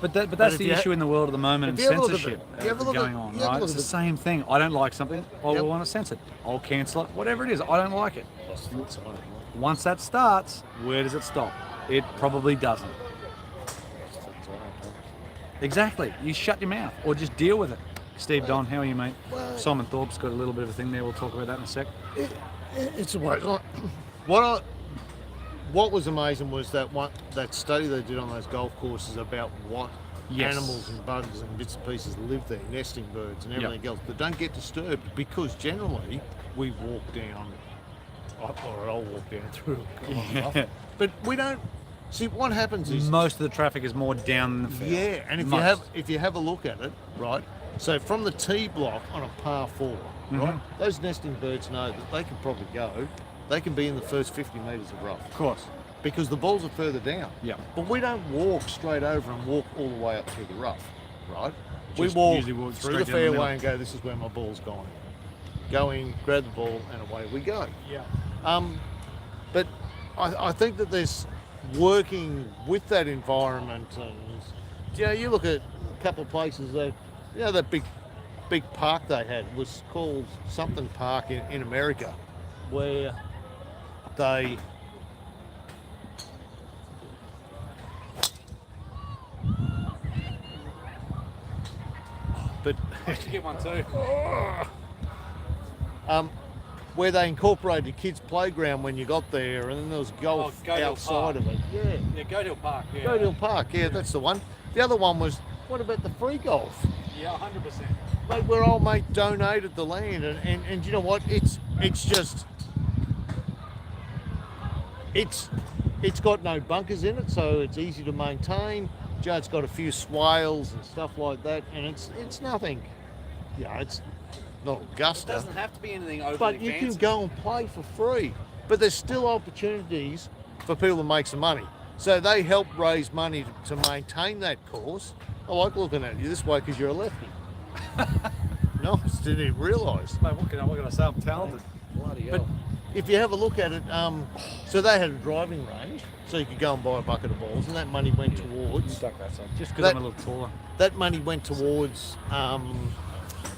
But that's if the you issue in the world at the moment, and if you have a look at censorship you have a look at- going on, you have a right? look It's at the same thing. I don't like something, I Yep. will want to censor it. I'll cancel it, whatever it is. I don't like it. That's the flip side of it. Once that starts, where does it stop? It probably doesn't. That's the things I don't like. Exactly. You shut your mouth or just deal with it. Steve Don, how are you, mate? well- Simon Thorpe's got a little bit of a thing there. We'll talk about that in a sec. It's a way. Like, what was amazing was that study they did on those golf courses about what Yes. animals and bugs and bits and pieces live there, nesting birds and Yep. everything else that don't get disturbed, because generally we walk down, or I'll walk down through Yeah. but we don't see what happens is Most of the traffic is more down the fairway. yeah, and if you have a look at it, right? So from the tee block on a par 4, right? Those nesting birds know that they can probably go. They can be in the first 50 metres of rough Of course. because the balls are further down. Yeah. But we don't walk straight over and walk all the way up through the rough, right? We Just walk usually walk through straight the down the middle. fairway and go, this is where my ball's going. Go in, grab the ball, and away we go. Yeah. But I think that there's working with that environment, and you know, you look at a couple of places that, you know, that big park they had was called something park in America, where they but You get one too. where they incorporated kids' playground when you got there, and then there was golf Goat Hill outside Park. of it. Yeah, Yeah, Goat Hill Park. Yeah. Goat Hill Park. Yeah, that's the one. The other one was, what about the free golf? Yeah, 100%. Mate, where old mate donated the land, and you know what? It's just it's got no bunkers in it, so it's easy to maintain. It's got a few swales and stuff like that, and it's nothing. Yeah, it's not It Augusta, doesn't have to be anything overly but you can fancy. go and play for free. But there's still opportunities for people to make some money. So they help raise money to maintain that course. I like looking at you this way because you're a lefty. No, I just didn't even realise. Mate, what can I say? I'm talented. Bloody But if you have a look at it, so they had a driving range, so you could go and buy a bucket of balls, and that money went towards Duck that side. Just because That- I'm a little taller. that money went towards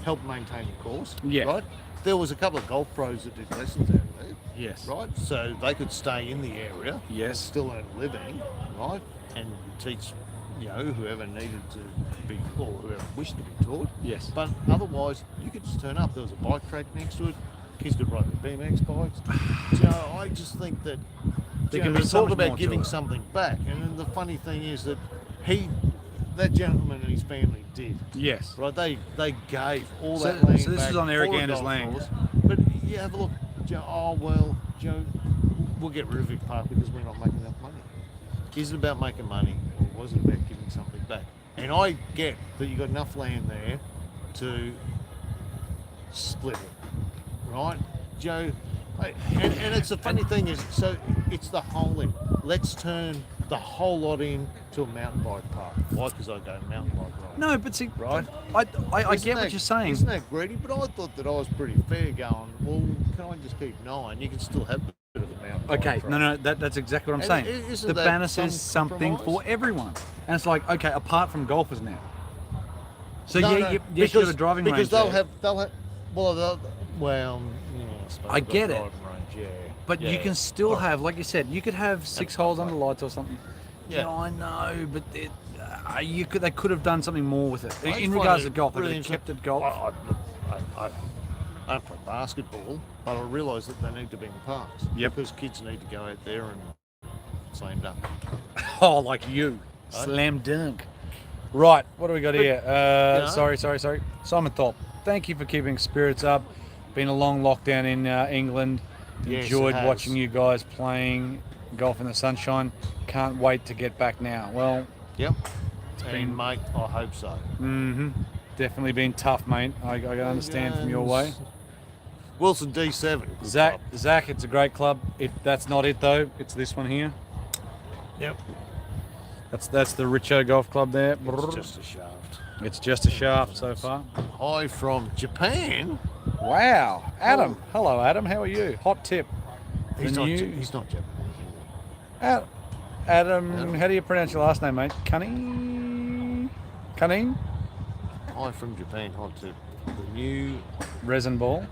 help maintain the course. Yeah. Right. There was a couple of golf pros that did lessons out there. Yes. Right. So they could stay in the area. Yes. And still earn a living. Right. And teach, you know, whoever needed to be, or whoever wished to be taught. Yes. But otherwise, you could just turn up. There was a bike track next to it. Kids could ride their BMX bikes. You know, I just think that There you can know, be we so talk much about more to giving it. something back, and then the funny thing is that that gentleman and his family did. Yes. Right, they gave all So- that land so this back is on Eric for a Anders' golf land. course. But you have a look, Joe. Oh well, Joe, we'll get rid of Vic Park because we're not making enough money. Is it about making money, or was it about giving something back? And I get that you got enough land there to split it, right, Joe? And it's the funny thing is, so it's the whole in. Let's turn the whole lot in to a mountain bike park. Why? Because I go mountain bike riding. No, but see, Right. I Isn't get what that- you're saying. Isn't that greedy? But I thought that I was pretty fair going, well, can I just keep 9? You can still have a bit of a mountain bike Okay, ride. no, that's exactly what I'm And saying. isn't The that banner some says something compromise? for everyone, and it's like, okay, apart from golfers now. So No, yeah, no, yes, you got a driving because range they'll there, have, well, yeah, I suppose I they've got get it. driving range, yeah. but you Yeah. can still Alright. have, like you said, you could have 6 holes under lights or something. Yeah. Yeah, I know, but they could have done something more with it. I In find regards it to golf, they really could have kept it interesting. golf. I don't play basketball, but I realise that they need to be in the parks. Yep. Because kids need to go out there and slam dunk. Oh, like you. Right. Slam dunk. Right, what do we got here? you know- Sorry. Simon Thorpe, thank you for keeping spirits up. Been a long lockdown in England. Yes, Enjoyed it has. watching you guys playing golf in the sunshine. Can't wait to get back now. Well, Yep. been- And mate, I hope so. definitely been tough, mate. I can understand from your way. Wilson D7. good Zach, club. it's a great club. That's not it though. It's this one here. Yep. That's the Richo Golf Club there. It's just a shaft. It's just a shaft so far. Hi from Japan. Wow, Adam. Hello, Adam. How are you? Hot tip. He's The not, new- he's not Japanese. Adam, how do you pronounce your last name, mate? Cunning? Hi from Japan. Hot tip. The new Resin ball.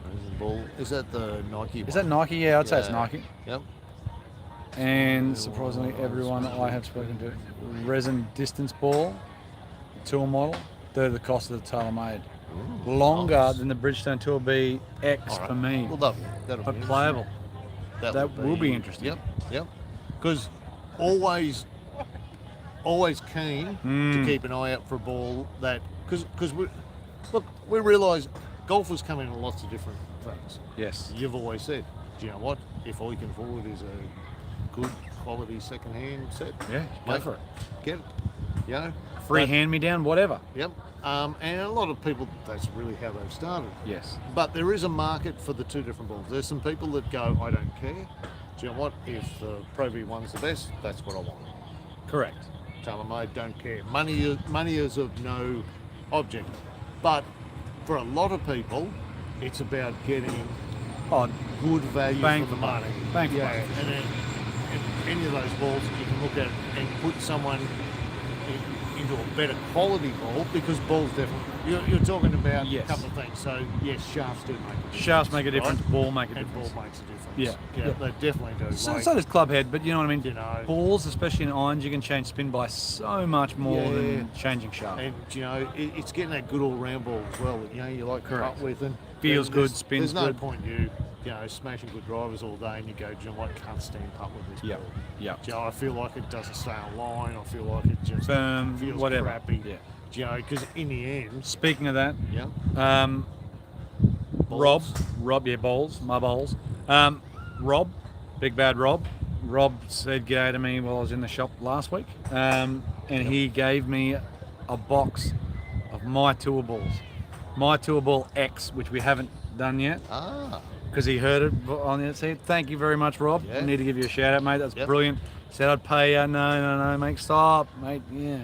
resin ball. Is that the Nike one? Is that Nike? Yeah, I'd say it's Yeah. Nike. Yep. And surprisingly, everyone I have spoken to, resin distance ball, tour model, third of the cost of the TaylorMade. Longer nice. than the Bridgestone Tour B X All right. for me, Well, that'll but be playable. That That will be interesting. Yep. Because always keen to keep an eye out for a ball that because we realise golfers come in lots of different things. Yes. You've always said, do you know what? If all you can afford is a good quality second-hand set, Yeah, go mate, for it. get it. You know, Free But- hand me down, whatever. Yep. And a lot of people, that's really how they've started. Yes. But there is a market for the two different balls. There's some people that go, I don't care. Do you know what? If the Pro V1's the best, that's what I want. Correct. TaylorMade, don't care. Money is of no object. But for a lot of people, it's about getting Oh, good value Bang for the for buck. money. Bang for yeah, buck. and then any of those balls, you can look at and put someone into a better quality ball because balls definitely. You're talking about Yes. a couple of things. So yes, shafts do make a difference. shafts make a difference, right? ball make a And difference. ball makes a difference. Yeah, yeah, yeah. they definitely do. So, Like, so does club head, but you know what I mean? You know. Balls, especially in irons, you can change spin by so much more Yeah. than changing shaft. and you know, it's getting that good all-round ball as well. That, you know, you like to Correct. cut with and Feels and good, there's- spins There's no good. point you know smashing good drivers all day and you go, do you know what? Can't stand putt with this Yep. ball. Yep. Do you know, I feel like it doesn't stay on line. I feel like it just feels Whatever. crappy. Yeah. Do you know, because in the end, Speaking of that, yeah, Rob, balls. yeah, balls, my balls. Rob, big bad Rob. Rob said g'day to me while I was in the shop last week, and he gave me a box of my tour balls, my tour ball X, which we haven't done yet because he heard it on the said, thank you very much, Rob. Yeah. I need to give you a shout out, mate. That's Yep. brilliant. Said I'd pay you. No, mate, stop, mate. Yeah.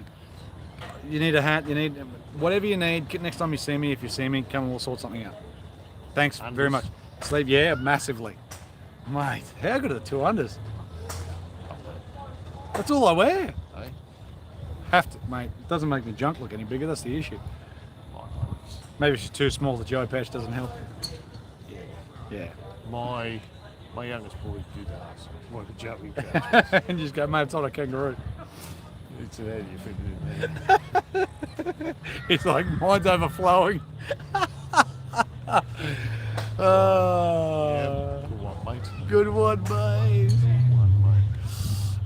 You need a hat. You need whatever you need. Next time you see me, if you see me, come and we'll sort something out. Thanks very much. Sleeve, yeah, massively. Mate, how good are the 2 unders? That's all I wear. Hey? Have to, mate. It doesn't make me junk look any bigger. That's the issue. Maybe she's too small. The Joe patch doesn't help. Yeah. My youngest boy did ask, what a joey patch. And just go, mate, it's not a kangaroo. It's how do you fit it in there? It's like mine's overflowing. Oh, Good one, mate. good one, mate. Good one, mate.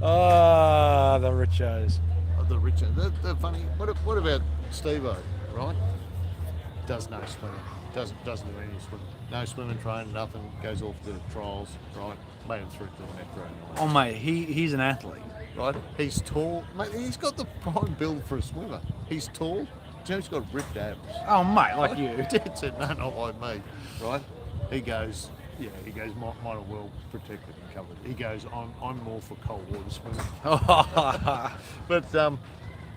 Ah, the Richos. The Richard, they're funny. What about Steve-O, right? Does no swimming. Doesn't do any swimming. No swimming, training, nothing. Goes off to trials, right? Made him through to the metro. Oh, mate, he's an athlete. Right? He's tall. Mate, he's got the prime build for a swimmer. He's tall. Do you know he's got ripped abs? Oh, mate, like you. Dad said, no, not like me. Right? He goes, yeah, mine are well protected and covered. He goes, I'm more for cold water swimming. But,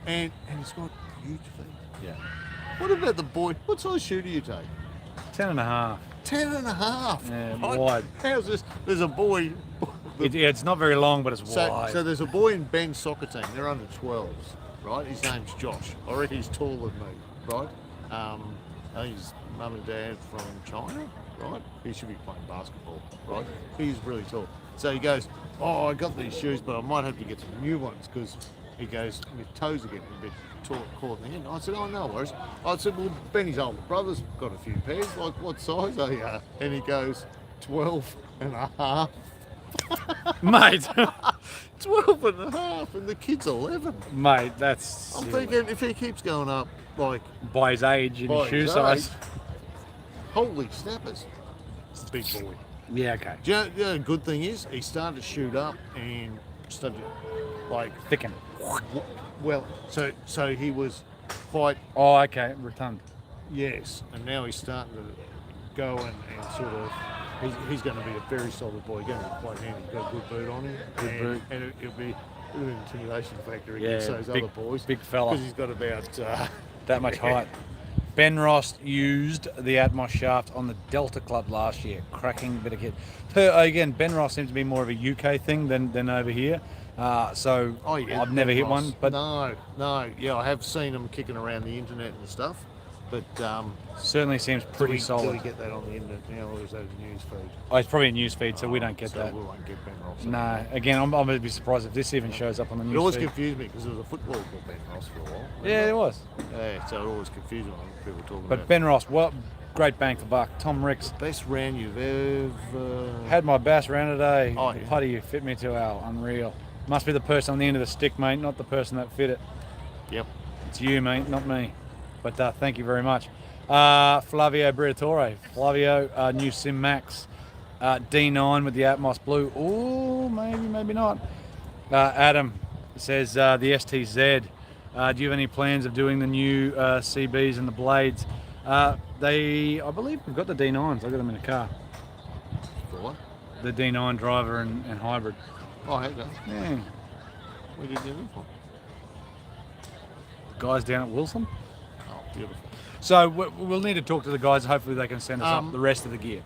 and he's got huge feet. Yeah. What about the boy? What size shoe do you take? 10 and a half. 10 and a half. Yeah, Right? wide. How's this? There's a boy. It's not very long, but it's wide. So there's a boy in Ben's soccer team. They're under 12s, right? His name's Josh. I reckon he's taller than me, right? I think his mum and dad from China, right? He should be playing basketball, right? He's really tall. So he goes, oh, I got these shoes, but I might have to get some new ones because he goes, my toes are getting a bit caught in the end. I said, oh, no worries. I said, well, Benny's older brother's got a few pairs. Like, what size are you? And he goes, 12 and a half. Mate, 12 and a half, and the kid's 11. mate, that's I'm silly. thinking if he keeps going up, like, By his age and by his shoe his size. age, holy snappers. It's a big boy. Yeah, okay. Do you know the good thing is he started to shoot up and started like Thicken. well. So he was quite Oh, okay. Rotund. yes, and now he's starting to go and sort of. He's going to be a very solid boy. He's going to be quite handy. He's got a good boot on him. Good boot. And it'll be a bit of an intimidation factor Yeah, against those big- other boys. big fella. Because he's got about That much height. Ben Ross used the Atmos shaft on the Delta Club last year. Cracking bit of kit. Again, Ben Ross seems to be more of a UK thing than over here. So Oh yeah, I've never hit Ross. one, but no. Yeah, I have seen them kicking around the internet and stuff, but certainly seems pretty do solid. we get that on the internet now, or is that a news feed? Oh, it's probably a news feed, so we don't get so that. we won't get Ben Ross. No, again, I'm going to be surprised if this even shows up on the It news always feed. confused me because there was a football called Ben Ross for a while. Yeah, it was. Yeah, so it always confused me when people talking But about Ben Ross, what great bang for buck. Tom Ricks, best round you've ever had my bass round today. Oh, The yeah. putty you fit me to, Al. Unreal. Must be the person on the end of the stick, mate, not the person that fit it. Yep. It's you, mate, not me. But thank you very much. Flavio Briatore. Flavio, new Sim Max. D9 with the Atmos Blue. Ooh, maybe not. Adam says the STZ. Do you have any plans of doing the new CBs and the blades? I believe we've got the D9s. I've got them in the car. For what? The D9 driver and hybrid. Oh, I had that. Yeah. Where did you get them from? Guys down at Wilson. Oh, beautiful. So we'll need to talk to the guys. Hopefully they can send us up the rest of the gear.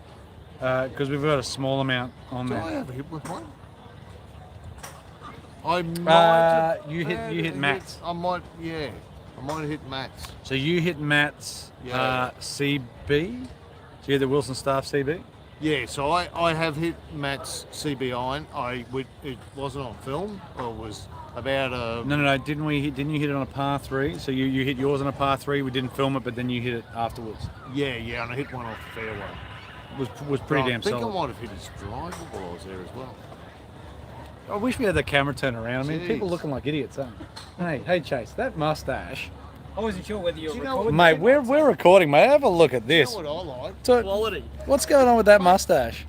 Because we've got a small amount on Did there. I have a hit with one? I might have you hit had a Matt's. I might have hit Matt's. So you hit Matt's Yeah. CB. So you had the Wilson Staff CB. Yeah, so I have hit Matt's CB iron. It wasn't on film. Or it was about a... No. Didn't you hit it on a par 3? So you hit yours on a par 3. We didn't film it, but then you hit it afterwards. Yeah, and I hit one off the fairway. Was pretty damn I think solid. I might have hit his driver while I was there as well. I wish we had the camera turn around. I mean, people Jeez. looking like idiots, huh? Hey, Chase, that mustache. I wasn't sure whether you Do were you know recording. Mate, we're recording, mate. Have a look at You this. know what I like? So, Quality. what's going on with that mustache?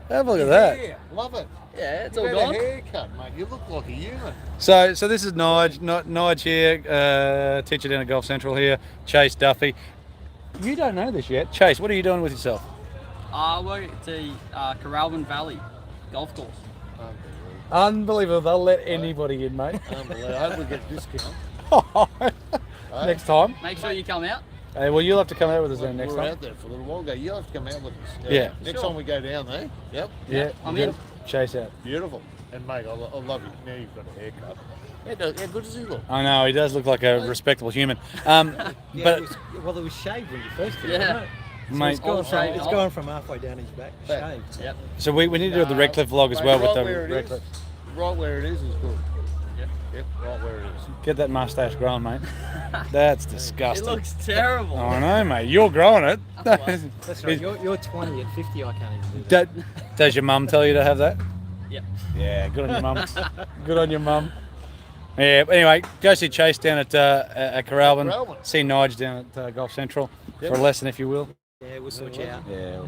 Have a look at that. Yeah, love it. Yeah, it's You all had gone. a haircut, mate. You look like a human. So this is Nige here, teacher down at Golf Central here, Chase Duffy. You don't know this yet. Chase, what are you doing with yourself? I work at the Coralman Valley golf course. Unbelievable. They'll let anybody in, mate. Unbelievable. I hope we get a discount. Next time. Make sure you come out. Hey, well, you'll have to come out with us then We next were time. out there for a little while ago. You'll have to come out with us. Yeah. Next Sure. time we go down there. Yep. Yeah, I'm you in. gotta Chase out. Beautiful. And mate, I love you. Now you've got a haircut. How good does he look? I know, he does look like a respectable human. But it was shaved when you first did it, Yeah. wasn't it? So Mate, it's gone, shaved it's off. gone from halfway down his back, Back. shaved. Yep. so we need to do the Redcliffe vlog as Mate, well with right the where it is. Redcliffe. Right where it is good. Yep. Right where it is. Get that mustache growing, mate. That's It disgusting. looks terrible. I know, mate. You're growing it. That's right. You're 20 and 50. I can't even do that. Does your mum tell you to have that? Yep. Yeah, good on your mum. Good on your mum. Yeah, but anyway, go see Chase down at Coralman. Coralman. See Nige down at Golf Central for a lesson, if you will. Yeah, we'll sort you out. Yeah,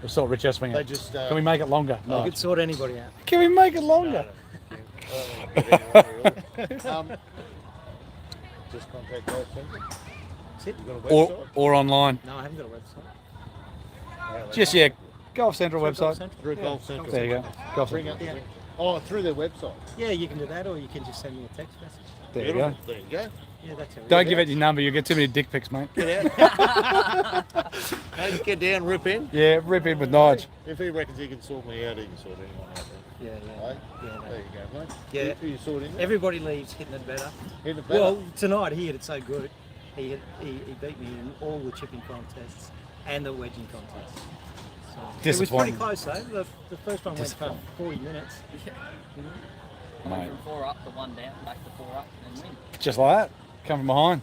we'll sort Richo swing They out. just. Can we make it longer? You could sort anybody out. Can we make it longer? Just contact Golf Central. That's it. You got a website? Or online? No, I haven't got a website. Yeah, Just Golf Central website. Through Golf Central. There you go. Golf Bring Central. up. Yeah. Oh, through their website. Yeah, you can do that, or you can just send me a text message. There you go. There you go. Yeah, that's how we Don't do give it. it your number. You'll get too many dick pics, mate. Get out. Hey, get down, rip in. Yeah, rip in with Nige. If he reckons he can sort me out, he can sort anyone out. Yeah, Right? yeah. There you go, mate. Yeah. Who you sorting? Everybody leaves hitting it better. Hit it better. Well, tonight he hit it so good. He beat me in all the chipping contests and the wedging contests. So, it was pretty Disappointing. close though. The first one went for 40 minutes. Went Mate. from 4 up to 1 down, back to 4 up, and win. Just like that. Come from behind.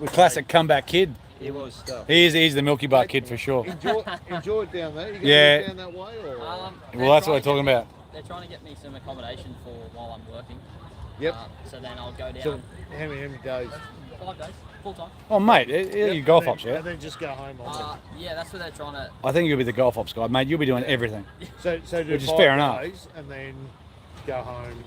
The classic comeback kid. It was stuff. He's the Milky Bar kid for sure. Enjoy it down there. You going Yeah. to down that way? Or? Well, that's what we're talking about. They're trying to get me some accommodation for while I'm working. Yep. So then I'll go down So, how many days? 5 days. full time. Oh, mate, Yep, you golf and ops, then- yeah? And then just go home on it. Yeah, that's what they're trying to. I think you'll be the golf ops guy, mate. You'll be doing everything. So do which is 5 fair enough. days and then go home.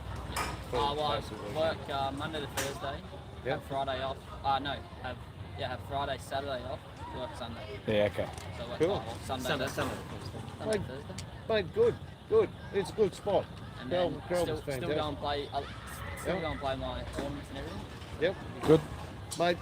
For Well, most of the week. work Monday to Thursday. Yep. Have Friday off. No, have Friday, Saturday off. Work Sunday. Yeah, okay. So work Cool. 5 off. Sunday, Sunday. Sunday, Mate, Thursday. Mate, good. It's a good spot. And then Carlton's still fantastic. go and play. Still Yep. go and play my tournaments and everything. Yep. Good. Mate,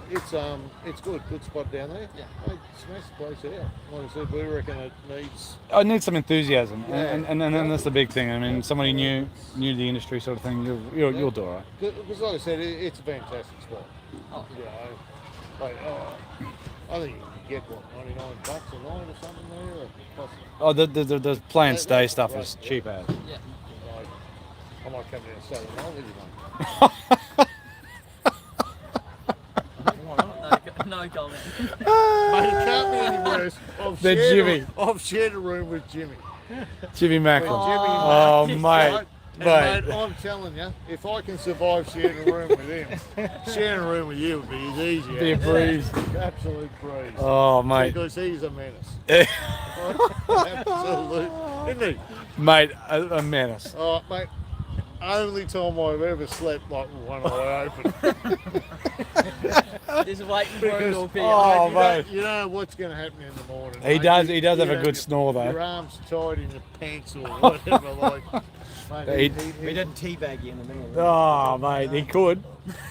it's good spot down there. Yeah. Mate, smash the place out. Like I said, we reckon it needs. I need some enthusiasm, Yeah. and that's the big thing. I mean, somebody new to the industry sort of thing, you'll do all right. Because like I said, it's a fantastic spot. Oh. You know, like, I think you can get what, $99 a night or something there. Or plus, Oh, the play and stay That's stuff great, is yeah. cheap as. Yeah. like, I might come down Saturday night with you, mate. No comment. Mate, it can't be any worse. Than Jimmy. I've shared a room with Jimmy. Jimmy Macklin. Oh, Oh, mate. Right? And Mate. mate, I'm telling you, if I can survive sharing a room with him, sharing a room with you would be as easy. Be a as breeze. Absolute breeze. Oh, mate. Because he's a menace. Absolute. Isn't he? Mate, a menace. Oh, mate, only time I've ever slept like with one eye open. Just waiting for it to appear. Oh, you mate. You don't know what's going to happen in the morning. He mate. does You- have you a know, good snore, Your though. arms tied in your pants or whatever. Like, mate, We didn't teabag you in the middle of the Oh, mate, he could.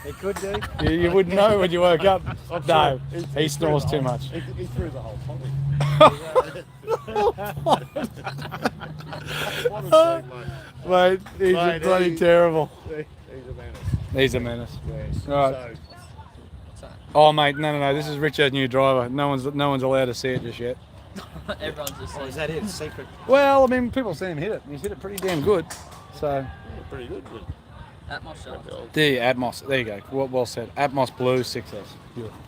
He could do. You wouldn't know when you woke up. I'm No, sure he snores too much. He threw the whole potty. What a scene, mate. Mate, he's Mate, bloody he- terrible. He's a menace. He's a menace. Yes. Right. So, Oh, mate, no. This is Richo New Driver. No one's allowed to see it just yet. Everyone's just Oh, is saying. that it? Secret. Well, I mean, people see him hit it. He's hit it pretty damn good. So, yeah, pretty good. But At my shop. there you Atmos. There you go. Well said. Atmos Blue 6S. Beautiful.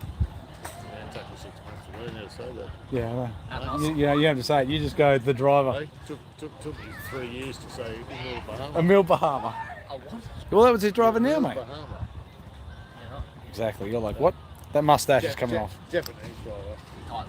it took me 6 months to learn how to say that. Yeah, I know. Atmos. You have to say it. You just go the driver. Hey, took me 3 years to say Emil Bahama. Emil Bahama. Oh, what? Well, that was his driver now, Emil mate. Bahama. Yeah, right. Exactly. You're like, what? That mustache is coming off. Japanese driver. Oh, Had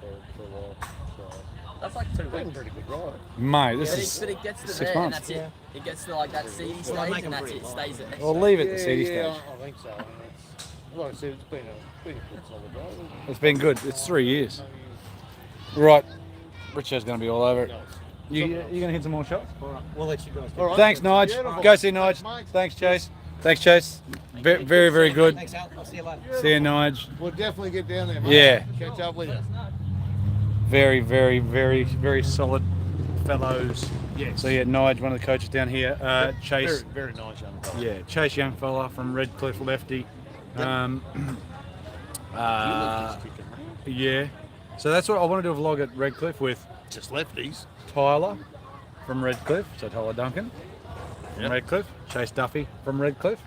for a while. So, that's like 2 been a weeks. pretty good ride. Mate, this But is... it gets to 6 there and months. that's it. Yeah. It gets to like that seedy Well, stage make and them that's pretty it. light. Stays there. Well, leave it at city stage. I think so. And it's, like I said, it's been a good solid ride. It's been good. It's 3 years. Right. Richo's going to be all over it. No, You going to hit some more shots? All right. We'll let you guys. All right. Thanks, Nige. Beautiful. Go see Nige. Mate. Thanks, Chase. Thanks, Chase. Very, very good. Thanks, Al. I'll see you later. See you, Nige. We'll definitely get down there, mate. Yeah. Catch up with you. Very, very, very, very solid fellows. Yes. So yeah, Nige, one of the coaches down here. Chase. Very, very nice young fella. Yeah, Chase young fella from Redcliffe, lefty. Yeah. So that's what I want to do a vlog at Redcliffe with Just lefties. Tyler from Redcliffe, so Tyler Duncan from Yep. Redcliffe, Chase Duffy from Redcliffe,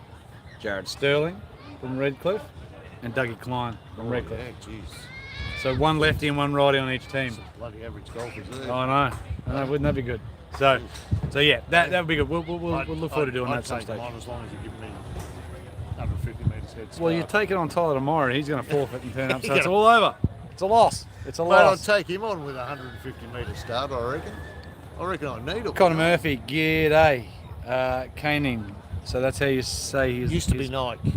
Jared Sterling from Redcliffe, and Dougie Klein from Redcliffe. Yeah, jeez. So one lefty and one righty on each team. Bloody average golfers there. I know. Wouldn't that be good? So yeah, that would be good. We'll look forward to doing that some I'd take stage. them on as long as you give me 150 metres head start. Well, you take it on Tyler tomorrow, and he's going to forfeit and turn up, so You're it's gonna- all over. It's a loss. It's a Mate, I'd loss. take him on with a 150 metre start, I reckon. I need it. Connor Murphy, g'day. Caning. So that's how you say his... Used to be Nike.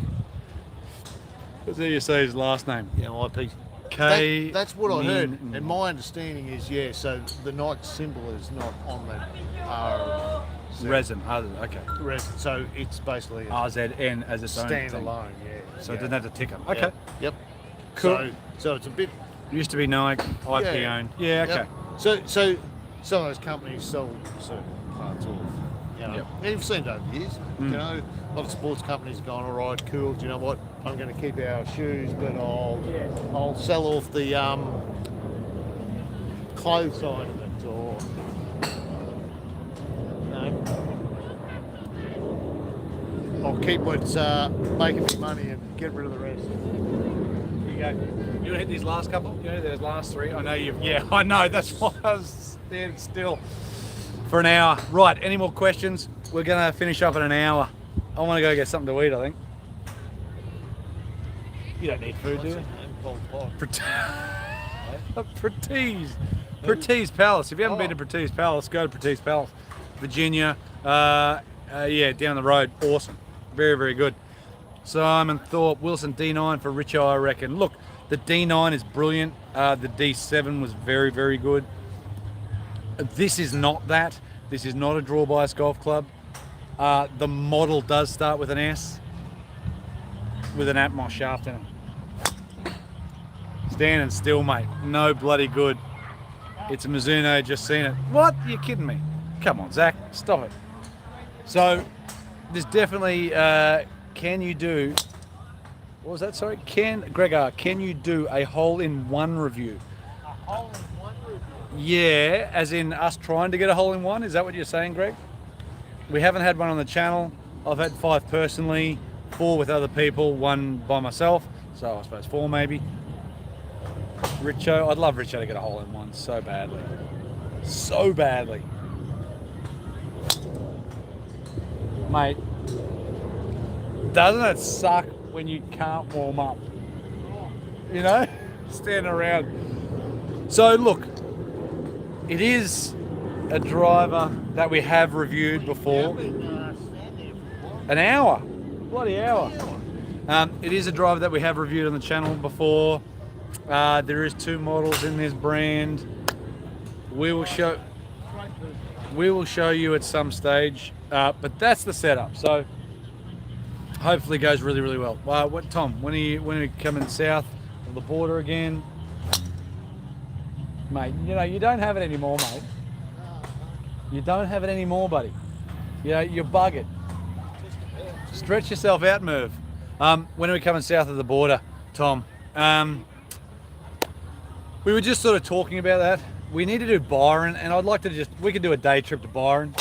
That's how you say his last name. Yeah, IP. K. That's what I heard. Nin- And my understanding is, yeah, so the Nike symbol is not on the R. Resin. Okay. Resin. So it's basically a RZN as its own thing. standalone, yeah. So it yeah. doesn't have to tick them. Yeah. Okay. Yep. Cool. So it's a bit. Used to be Nike, IP Yeah. owned. Yeah, okay. Yep. So some of those companies sell certain parts off. You know, Yep. and you've seen it over the years. You know, a lot of sports companies have gone, all right, cool. Do you know what? I'm going to keep our shoes, but I'll sell off the clothes side of it, or you know, I'll keep what's making me money and get rid of the rest. Here you go. You want to hit these last couple? You want to hit those last three? I know you've... Yeah, I know. That's why I was standing still for an hour. Right, any more questions? We're going to finish up in an hour. I want to go get something to eat, I think. You don't need food, do What's you? his name? Pol Pot. Pratees Palace. If you haven't Oh. been to Pratees Palace, go to Pratees Palace, Virginia. Yeah, down the road. Awesome. Very, very good. Simon Thorpe, Wilson D9 for Richo, I reckon. Look, the D9 is brilliant. The D7 was very, very good. This is not that. This is not a draw bias golf club. The model does start with an S, with an Atmos shaft in it. Standing still, mate. No bloody good. It's a Mizuno, just seen it. What? You're kidding me. Come on, Zach. Stop it. So, there's definitely, can you do, what was that, sorry? Gregor, can you do a hole-in-one review? A hole-in-one review. Yeah, as in us trying to get a hole-in-one? Is that what you're saying, Greg? We haven't had one on the channel. I've had 5 personally, 4 with other people, 1 by myself. So I suppose 4 maybe. Richo, I'd love Richo to get a hole-in-one so badly. So badly. Mate, doesn't it suck when you can't warm up? You know? Standing around. So look, it is a driver that we have reviewed before. An hour. Bloody hour. It is a driver that we have reviewed on the channel before. There is 2 models in this brand. We will show you at some stage, but that's the setup. So hopefully it goes really, really well. What, Tom? When are you coming south of the border again, mate? You know you don't have it anymore, mate. You don't have it anymore, buddy. You know you're buggered. Stretch yourself out, Merv. When are we coming south of the border, Tom? We were just sort of talking about that. We need to do Byron, and I'd like to we could do a day trip to Byron.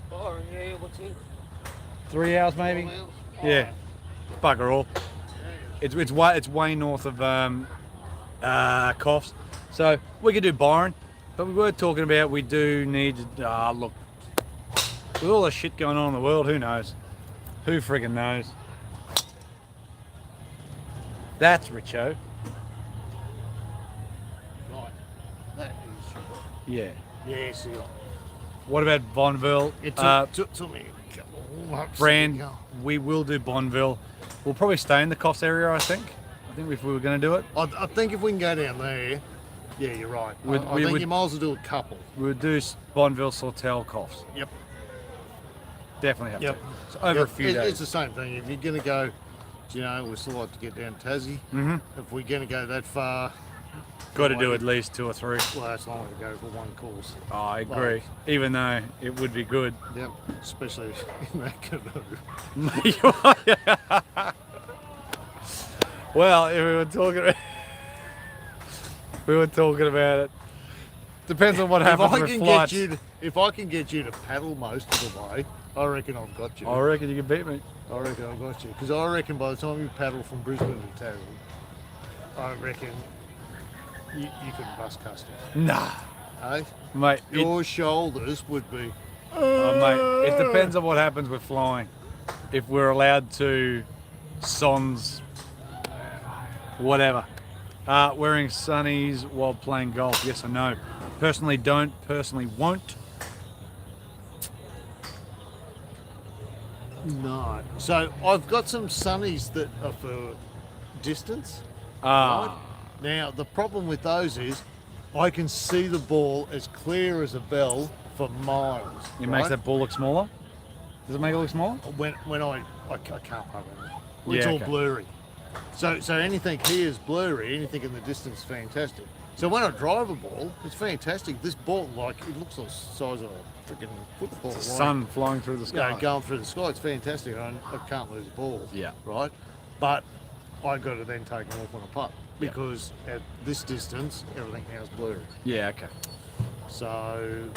Byron, yeah, what's in? 3 hours maybe? 4 hours? Yeah. Bugger all. It's way north of Coffs. So we could do Byron, but we were talking about we do need to, look, with all the shit going on in the world, who knows? Who friggin' knows? That's Richo. Right. That is. Yeah. Yeah, see. What about Bonneville? It took me a couple of months. Brand, to go. we will do Bonneville. We'll probably stay in the Coffs area, I think. If we were going to do it. I think if we can go down there, yeah, you're right. I think you might as well do a couple. We would do Bonneville, Sawtell, Coffs. Yep. Definitely have Yep. to. So over a few days. It's the same thing. If you're going to go, you know, we still like to get down Tassie. Mm-hmm. If we're going to go that far, Got to do at least 2 or 3. well, that's not going to go for one course. Oh, I agree. Even though it would be good. Yep, especially in that canoe. Well, if we were talking about it. Depends on what happens with flights. If I can get you to paddle most of the way, I reckon I've got you. I reckon you can beat me. I reckon I've got you. Because I reckon by the time you paddle from Brisbane to Tassie, I reckon you could bust customs. Nah, Eh? mate. Your shoulders would be. Mate, it depends on what happens with flying. If we're allowed to, sans, whatever. Wearing sunnies while playing golf, yes or no? Personally don't, personally won't. No. So I've got some sunnies that are for distance. Ah, Right? Now the problem with those is I can see the ball as clear as a bell for miles. it right? makes that ball look smaller? Does it make it look smaller? When I can't have it. It's Yeah, all okay. blurry. So anything here is blurry. Anything in the distance is fantastic. So when I drive a ball, it's fantastic. This ball, like, it looks the size of a freaking football. The like, sun flying through the sky. going through the sky. It's fantastic. I can't lose a ball. Yeah. Right. But I got to then take them off on a putt Yeah. because at this distance, everything now is blurry. Yeah, okay. So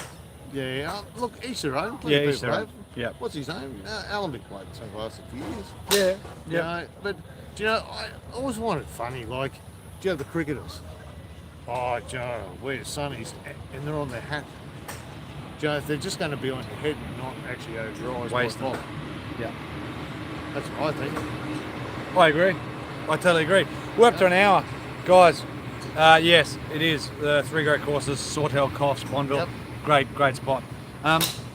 yeah, look, each their own. Yeah, Plenty of each people their have. own. Yeah. What's his name? Alan Big played sunglasses for years. Yeah, You know, but do you know, I always wanted it funny. Like, do you have the cricketers? Oh, Joe, wear sunnies, and they're on their hat. Joe, if they're just going to be on your head and not actually over your eyes, Waste what them. for? Yeah. That's what I think. I agree. I totally agree. We're up to an hour. Guys, yes, it is. 3 great courses, Sawtell, Coffs, Bonville. Yep. Great spot.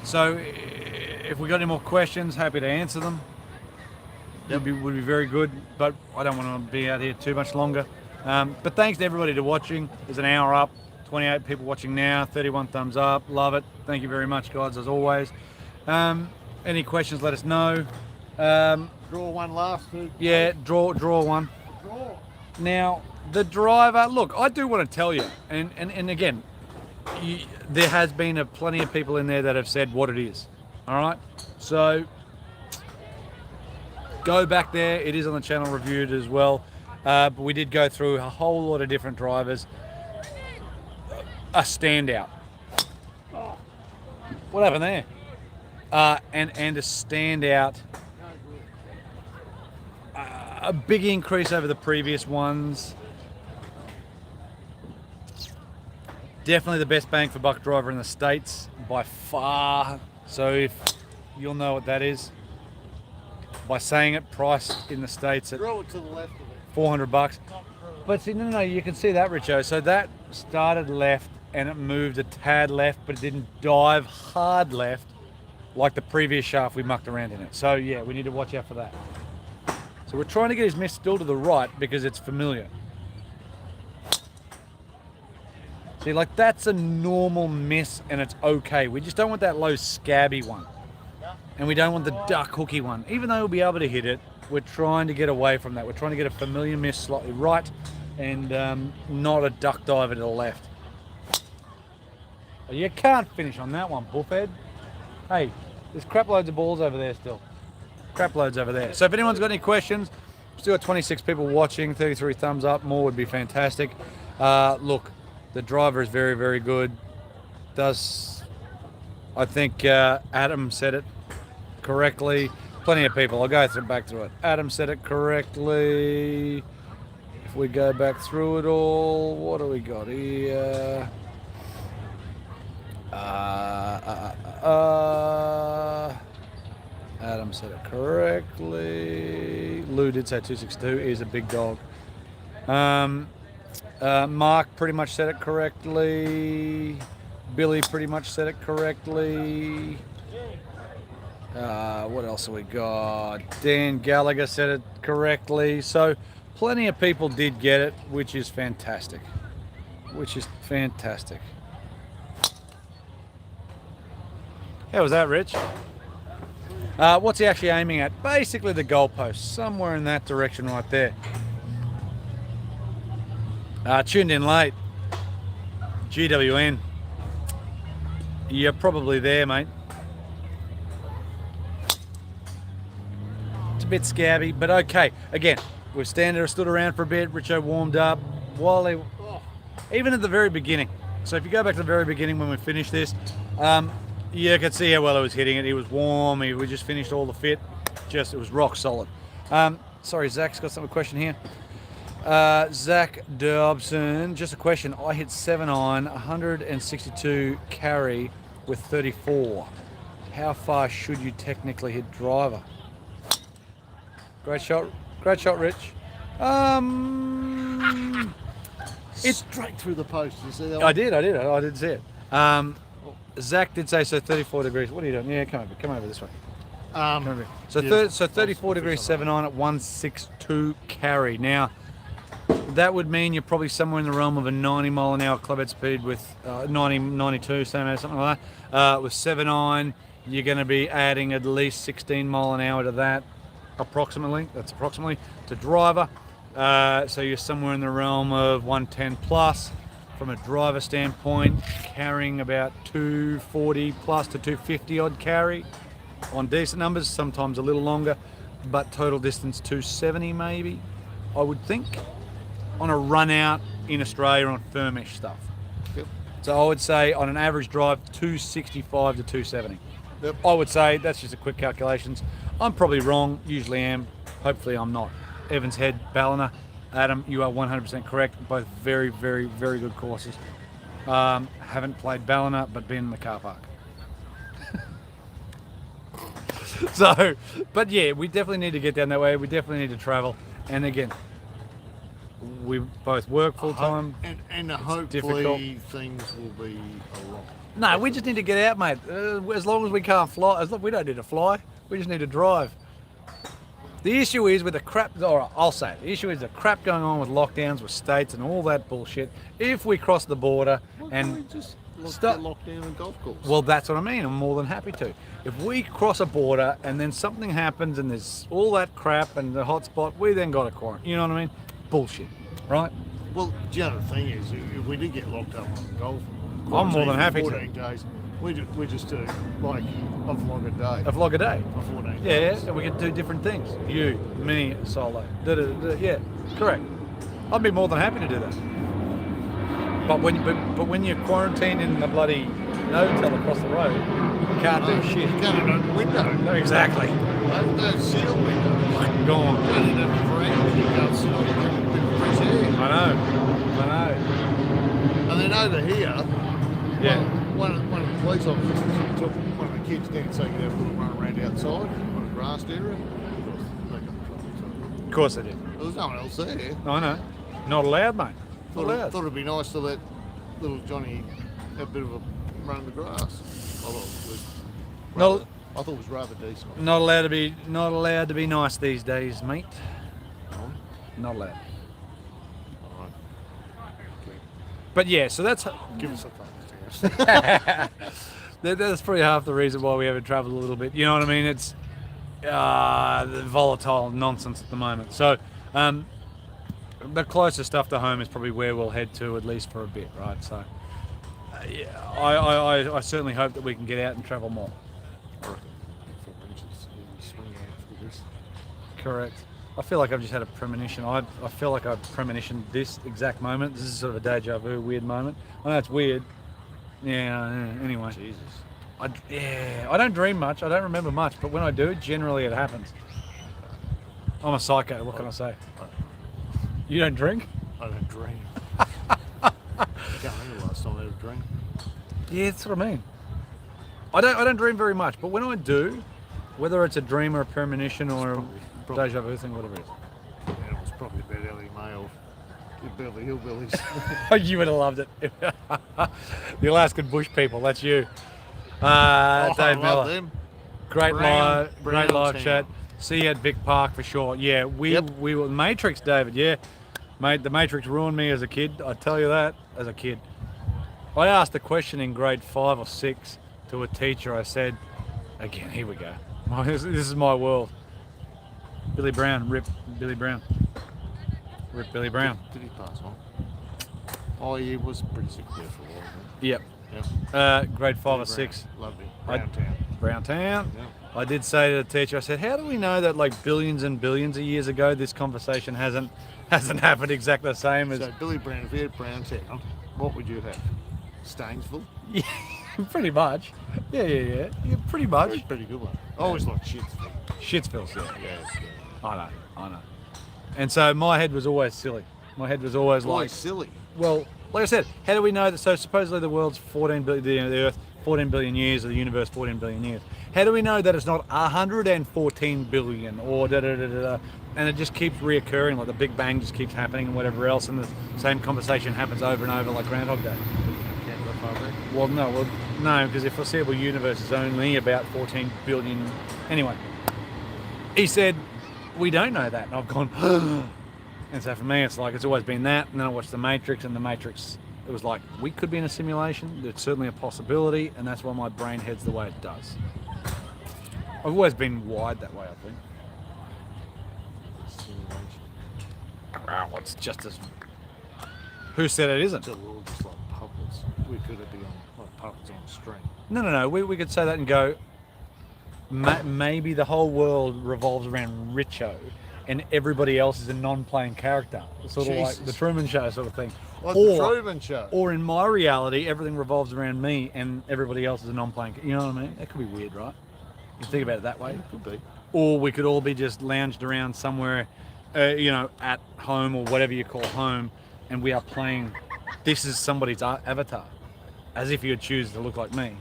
So if we got any more questions, happy to answer them. Would be very good, but I don't want to be out here too much longer. But thanks to everybody to watching. There's an hour up, 28 people watching now, 31 thumbs up. Love it. Thank you very much, guys, as always. Any questions, let us know. Draw one last week. Yeah, draw one. Draw. Now, the driver, look, I do want to tell you, and again, there has been plenty of people in there that have said what it is. All right? So, go back there. It is on the channel reviewed as well. But we did go through a whole lot of different drivers. A standout. What happened there? And a standout. A big increase over the previous ones. Definitely the best bang for buck driver in the States by far. So if you'll know what that is by saying it, price in the States at Draw it to the left of it. $400. But see, no, you can see that, Richo. So that started left and it moved a tad left, but it didn't dive hard left like the previous shaft we mucked around in it. So yeah, we need to watch out for that. So we're trying to get his miss still to the right because it's familiar. See, like that's a normal miss and it's okay. We just don't want that low scabby one. And we don't want the duck hooky one. Even though we'll be able to hit it, we're trying to get away from that. We're trying to get a familiar miss slightly right and not a duck diver to the left. You can't finish on that one, bullhead. Hey, there's crap loads of balls over there still. Crap loads over there. So if anyone's got any questions, still got 26 people watching, 33 thumbs up, more would be fantastic. Look, the driver is very, very good. I think Adam said it correctly. Plenty of people. I'll go back through it. Adam said it correctly. If we go back through it all, what do we got here? Adam said it correctly. Lou did say 262 is a big dog. Mark pretty much said it correctly. Billy pretty much said it correctly. What else have we got? Dan Gallagher said it correctly. So plenty of people did get it, which is fantastic. How was that, Rich? What's he actually aiming at? Basically the goalpost, somewhere in that direction right there. Tuned in late. GWN. You're probably there, mate. It's a bit scabby, but okay. Again, we've stood around for a bit. Richo warmed up. Even at the very beginning. So if you go back to the very beginning when we finished this, you could see how well he was hitting it. He was warm. We just finished all the fit. It was rock solid. Sorry, Zach's got some question here. Zach Dobson, just a question. I hit 7 iron, 162 carry with 34. How far should you technically hit driver? Great shot, Rich. It's straight through the post. You see that one? I did see it. Zach did say so. 34 degrees. What are you doing? Yeah, come over this way. Come over. So 34 degrees 7 iron at 162 carry. Now, that would mean you're probably somewhere in the realm of a 90 mile an hour clubhead speed with 92, something like that. With 7 iron, you're going to be adding at least 16 mile an hour to that, approximately. That's approximately to driver. So you're somewhere in the realm of 110 plus from a driver standpoint, carrying about 240 plus to 250 odd carry on decent numbers, sometimes a little longer, but total distance 270 maybe, I would think, on a run out in Australia on firmish stuff. Yep. So I would say on an average drive 265 to 270. Yep. I would say that's just a quick calculations. I'm probably wrong, usually am, hopefully I'm not. Evans Head, Ballina, Adam, you are 100% correct. Both very, very, very good courses. Haven't played Ballina, but been in the car park. So, but yeah, we definitely need to get down that way. We definitely need to travel. And again, we both work full time. And hopefully difficult. things will be a lot. No, we just need to get out, mate. As long as we can't fly, we don't need to fly. We just need to drive. The issue is with the crap, or I'll say it, the issue is the crap going on with lockdowns with states and all that bullshit. If we cross the border And we and just stop, lock down a golf course. well, that's what I mean. I'm more than happy to. If we cross a border and then something happens and there's all that crap and the hotspot, we then got to quarantine. You know what I mean? Bullshit, right? Well, the other thing is, if we did get locked up on golf, I'm more than happy to. 14 days, we just do like a vlog a day. A vlog a day. For 14 Yeah, days. and we could do different things. You, me, solo. Yeah, correct. I'd be more than happy to do that. But when you're quarantined in the bloody hotel across the road, you can't do shit. You can't open the window. No, exactly. No seal window. Gone. You don't even have a veranda. You can't sit on it with fresh air. I know. And then over here, Yeah. one of the police officers took one of the kids down so he could have a little run around outside on a grassed area. They got in trouble. Of course I did. There was no one else there. I know. Not allowed, mate. Not Thought allowed. it'd be nice to let little Johnny have a bit of a run in the grass. No. I thought it was rather decent. Not allowed to be nice these days, mate. Not allowed. Alright. But yeah, so that's Give us a thumbs that's probably half the reason why we haven't travelled a little bit. You know what I mean? It's the volatile nonsense at the moment. So the closest stuff to home is probably where we'll head to, at least for a bit, right? So yeah, I certainly hope that we can get out and travel more. I reckon 4 inches in swing out for this. Correct. I feel like I've just had a premonition. I feel like I've premonitioned this exact moment. This is sort of a deja vu, weird moment. I know it's weird. Yeah, anyway. Jesus. I don't dream much. I don't remember much. But when I do, generally it happens. I'm a psycho. What can I say? You don't drink? I don't dream. I can't remember the last time I had a dream. Yeah, that's what I mean. I don't dream very much. But when I do, whether it's a dream or a premonition or a probably- deja vu thing, whatever it is. Yeah, it was probably about Ellie Mail. Beverly Hillbillies. You would have loved it. The Alaskan bush people, that's you. I Dave love Miller. them. Great Brown live town. chat. See you at Vic Park for sure. Yeah, we were Matrix, David. Yeah, mate, the Matrix ruined me as a kid. I tell you that as a kid. I asked a question in grade 5 or 6 to a teacher. I said, again, here we go. This is my world. Billy Brown, rip Billy Brown. Rip Billy Brown. Did he pass on? Oh, he was pretty sick there for a while. Yep. Yep. Grade 5 or 6. Lovely. I- Brown town. Brown Town. Yeah. I did say to the teacher, I said, how do we know that like billions and billions of years ago this conversation hasn't happened exactly the same as So Billy Brown, if you had Brown Town, what would you have? Stainsville? Yeah, pretty much. Yeah, pretty much. Pretty good one. I always liked Shitsville. Shitsville, yeah. Yes, yeah. I know. And so my head was always silly. My head was always Boy, like, silly. well, like I said, how do we know that? So supposedly the world's 14 billion, the Earth 14 billion years, or the universe 14 billion years. How do we know that it's not 114 billion or da da da da da? And it just keeps reoccurring, like the Big Bang just keeps happening and whatever else, and the same conversation happens over and over like Groundhog Day. Can't go far back. Well, no, because the foreseeable universe is only about 14 billion. Anyway, he said, we don't know that. And I've gone, and so for me, it's like, it's always been that. And then I watched The Matrix, and The Matrix, it was like, we could be in a simulation. It's certainly a possibility, and that's why my brain heads the way it does. I've always been wired that way, I think. Simulation. Well, it's just as... Who said it isn't? So we're all just like puppets. We could be on like puppets on a string. No. We could say that and go, maybe the whole world revolves around Richo and everybody else is a non-playing character. Sort of like Jesus. the Truman Show sort of thing. Like the Truman Show. Or in my reality, everything revolves around me and everybody else is a non-playing character. You know what I mean? That could be weird, right? You think about it that way. Could be. Or we could all be just lounged around somewhere, at home or whatever you call home, and we are playing, this is somebody's avatar, as if you would choose to look like me,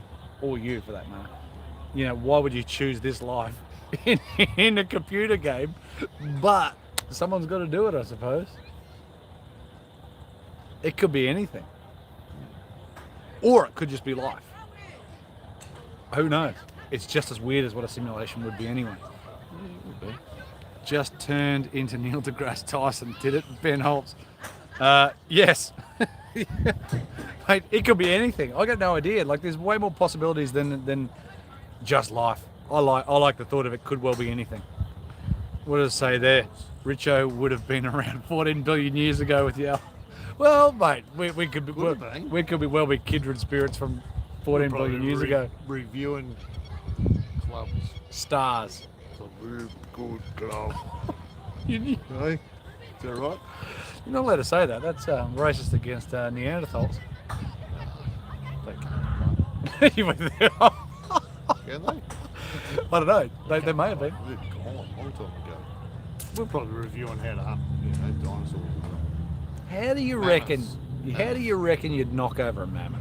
or you for that matter. Why would you choose this life in a computer game? But Someone's got to do it, I suppose. It could be anything. Or it could just be life. Who knows? It's just as weird as what a simulation would be anyway. Just turned into Neil deGrasse Tyson, did it? Ben Holtz. Yes. Mate, it could be anything. I got no idea. Like, there's way more possibilities than just life. I like the thought of it could well be anything. What does it say there? Richo would have been around 14 billion years ago with you. Well, mate, we could be kindred spirits from 14 billion years ago. Reviewing clubs. Stars. It's a very good club. You're Hey, is that right? not allowed to say that. That's racist against Neanderthals. You went there. Can they? I don't know. They may have been. They're gone a long time ago. We're probably reviewing how to hunt, dinosaurs. How do you Mammoths. reckon? How do you reckon you'd knock over a mammoth?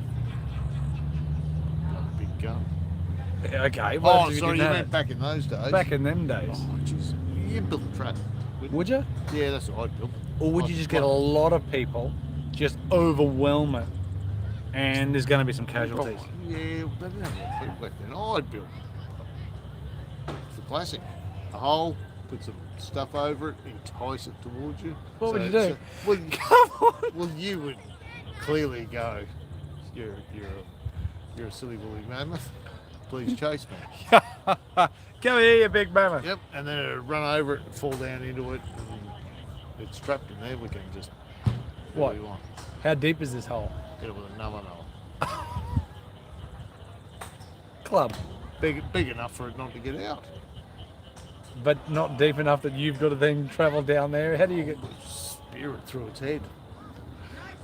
Like a big gun. Okay. Well, Oh, if sorry, you didn't meant have back in those days. it. Back in them days. Oh, jeez. You built a trap. Would you? Yeah, that's what I'd build. Or would you just get a lot of people, just overwhelm it, and there's going to be some casualties? Yeah, they didn't have a lot of people back then. I'd build. It's the classic. A hole, put some stuff over it, entice it towards you. What would you do? Well, Come on. well, you would clearly go, you're a silly woolly mammoth. Please chase me. Come here, you big mammoth. Yep, and then it'd run over it and fall down into it, and it's trapped in there. We can just do What? we want. How deep is this hole? Get it with a number nail. Club. Big enough for it not to get out. But not deep enough that you've got to then travel down there. How do you get... Spear it through its head.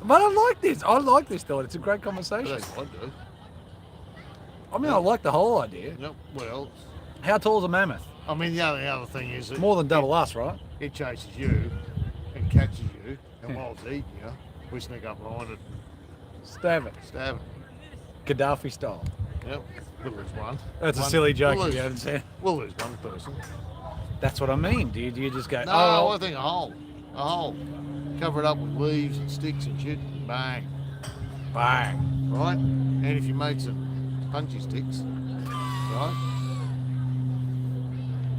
But I like this. I like this thought. It's a great conversation. That's what I'd do. I mean, I like the whole idea. No, well, How tall is a mammoth? I mean, the other thing is that More than double us, right? it chases you and catches you, and while it's eating you, we sneak up behind it, Stab it. stab it. Gaddafi style. Yep, we'll lose one. That's a One- silly joke We'll if you lose, haven't seen. we'll lose one person. That's what I mean, dude. You just go, No, oh, I think a hole. Cover it up with leaves and sticks and shit, and bang, bang. right? And if you made some punchy sticks, right,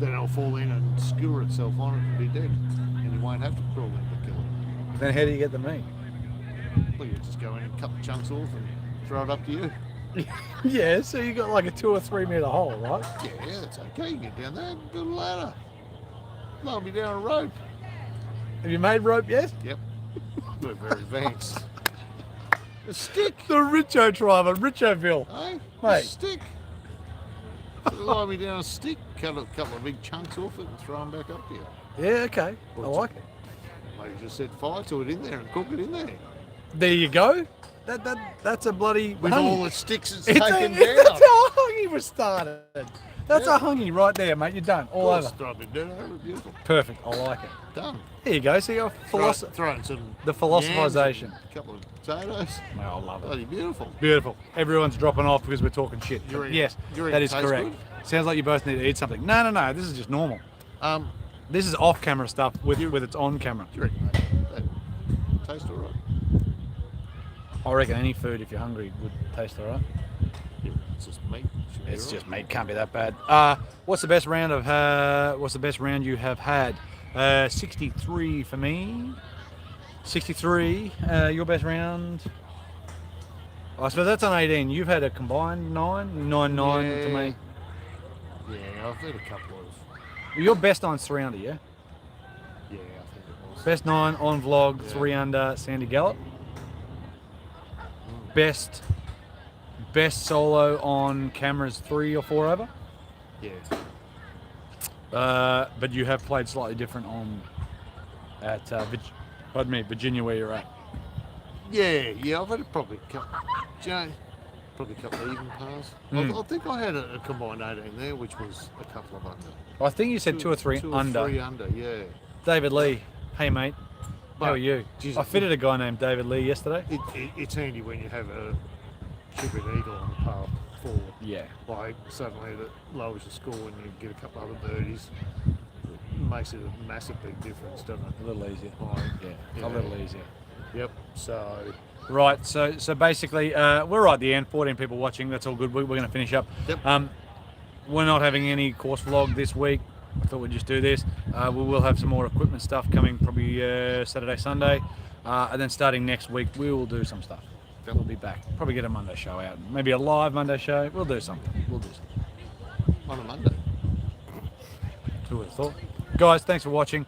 then it'll fall in and skewer itself on it and be dead. And you won't have to crawl in to kill it. Then how do you get the meat? Well, you just go in and cut the chunks off and throw it up to you. Yeah, so you got like a 2 or 3 meter hole, right? Yeah, that's okay. You get down there, build a ladder. Lower me down a rope. Have you made rope yet? Yep. We're very advanced. A stick, The Richo Driver, Richoville. eh? A Mate. stick. Lower me down a stick, cut a couple of big chunks off it and throw them back up to you. Yeah, okay. I like it. Like you just set fire to it in there and cook it in there. There you go. That's a bloody With hungy. all the sticks it's It's taken a, down. that's how a hungy was started. That's Yeah. a hungy right there, mate. You're done. All over. Throw it down over it, beautiful. Perfect. I like it. Done. There you go. See your philosophy. Throw in some The philosophization. yams and a couple of potatoes. I love it. Bloody beautiful. Beautiful. Everyone's dropping off because we're talking shit. You reckon- Yes, you reckon that it is tastes correct. Sounds like you both need to eat something. No. This is just normal. This is off-camera stuff with its on camera. Do you reckon that taste all right? I reckon any food, if you're hungry, would taste alright. Yeah, it's just meat. Should be It's all just right. meat. Can't be that bad. What's the best round What's the best round you have had? 63 for me. 63. Your best round. I suppose that's on 18. You've had a combined 9 to me. Yeah, I've had a couple of. Your best nine's 3 under, yeah? Yeah, I think it was. Best 9 on vlog, Yeah. 3 under, Sandy Gallop. Best solo on cameras, 3 or 4 over. Yeah. But you have played slightly different on at Virginia, where you're at. Yeah, I've had probably a couple. Do you know, probably a couple of even pars. I think I had a combined 18 there, which was a couple of under. I think you said 2 or 3 two under. Or 3 under, yeah. David Lee, hey mate, how But, are you? geez, I fitted a guy named David Lee yesterday. It's handy when you have a chipping eagle on par 4. Yeah. Like suddenly that lowers your score and you get a couple other birdies. makes it a massive big difference, doesn't it? A little easier. Like, Yeah, a little easier. Yep. So Right, so basically, we're right at the end. 14 people watching. That's all good. We're going to finish up. Yep. We're not having any course vlog this week. I thought we'd just do this. We will have some more equipment stuff coming probably Saturday, Sunday, and then starting next week we will do some stuff. We'll be back. Probably get a Monday show out. Maybe a live Monday show. We'll do something. on a Monday. Who would have thought? Guys, thanks for watching.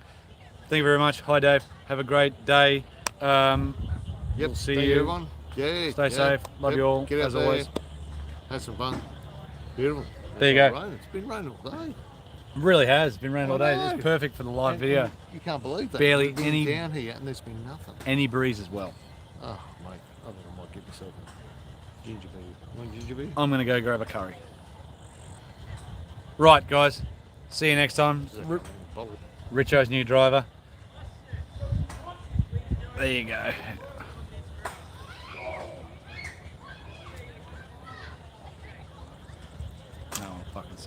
Thank you very much. Hi, Dave. Have a great day. We'll see Thank you. everyone. Yeah. Stay safe. Love you all, Get out as there. always. Have some fun. Beautiful. There you It's go. not raining. It's been raining all day. Really has. It's been raining all I day. know. It's perfect for the live And video. You can't believe that. Barely We've been any- down here and there's been nothing. Any breeze as well. Oh, mate. I think I might get myself a ginger beer. Want ginger beer? I'm going to go grab a curry. Right, guys. See you next time. Bottle. Richo's New Driver. There you go. No one fucking see.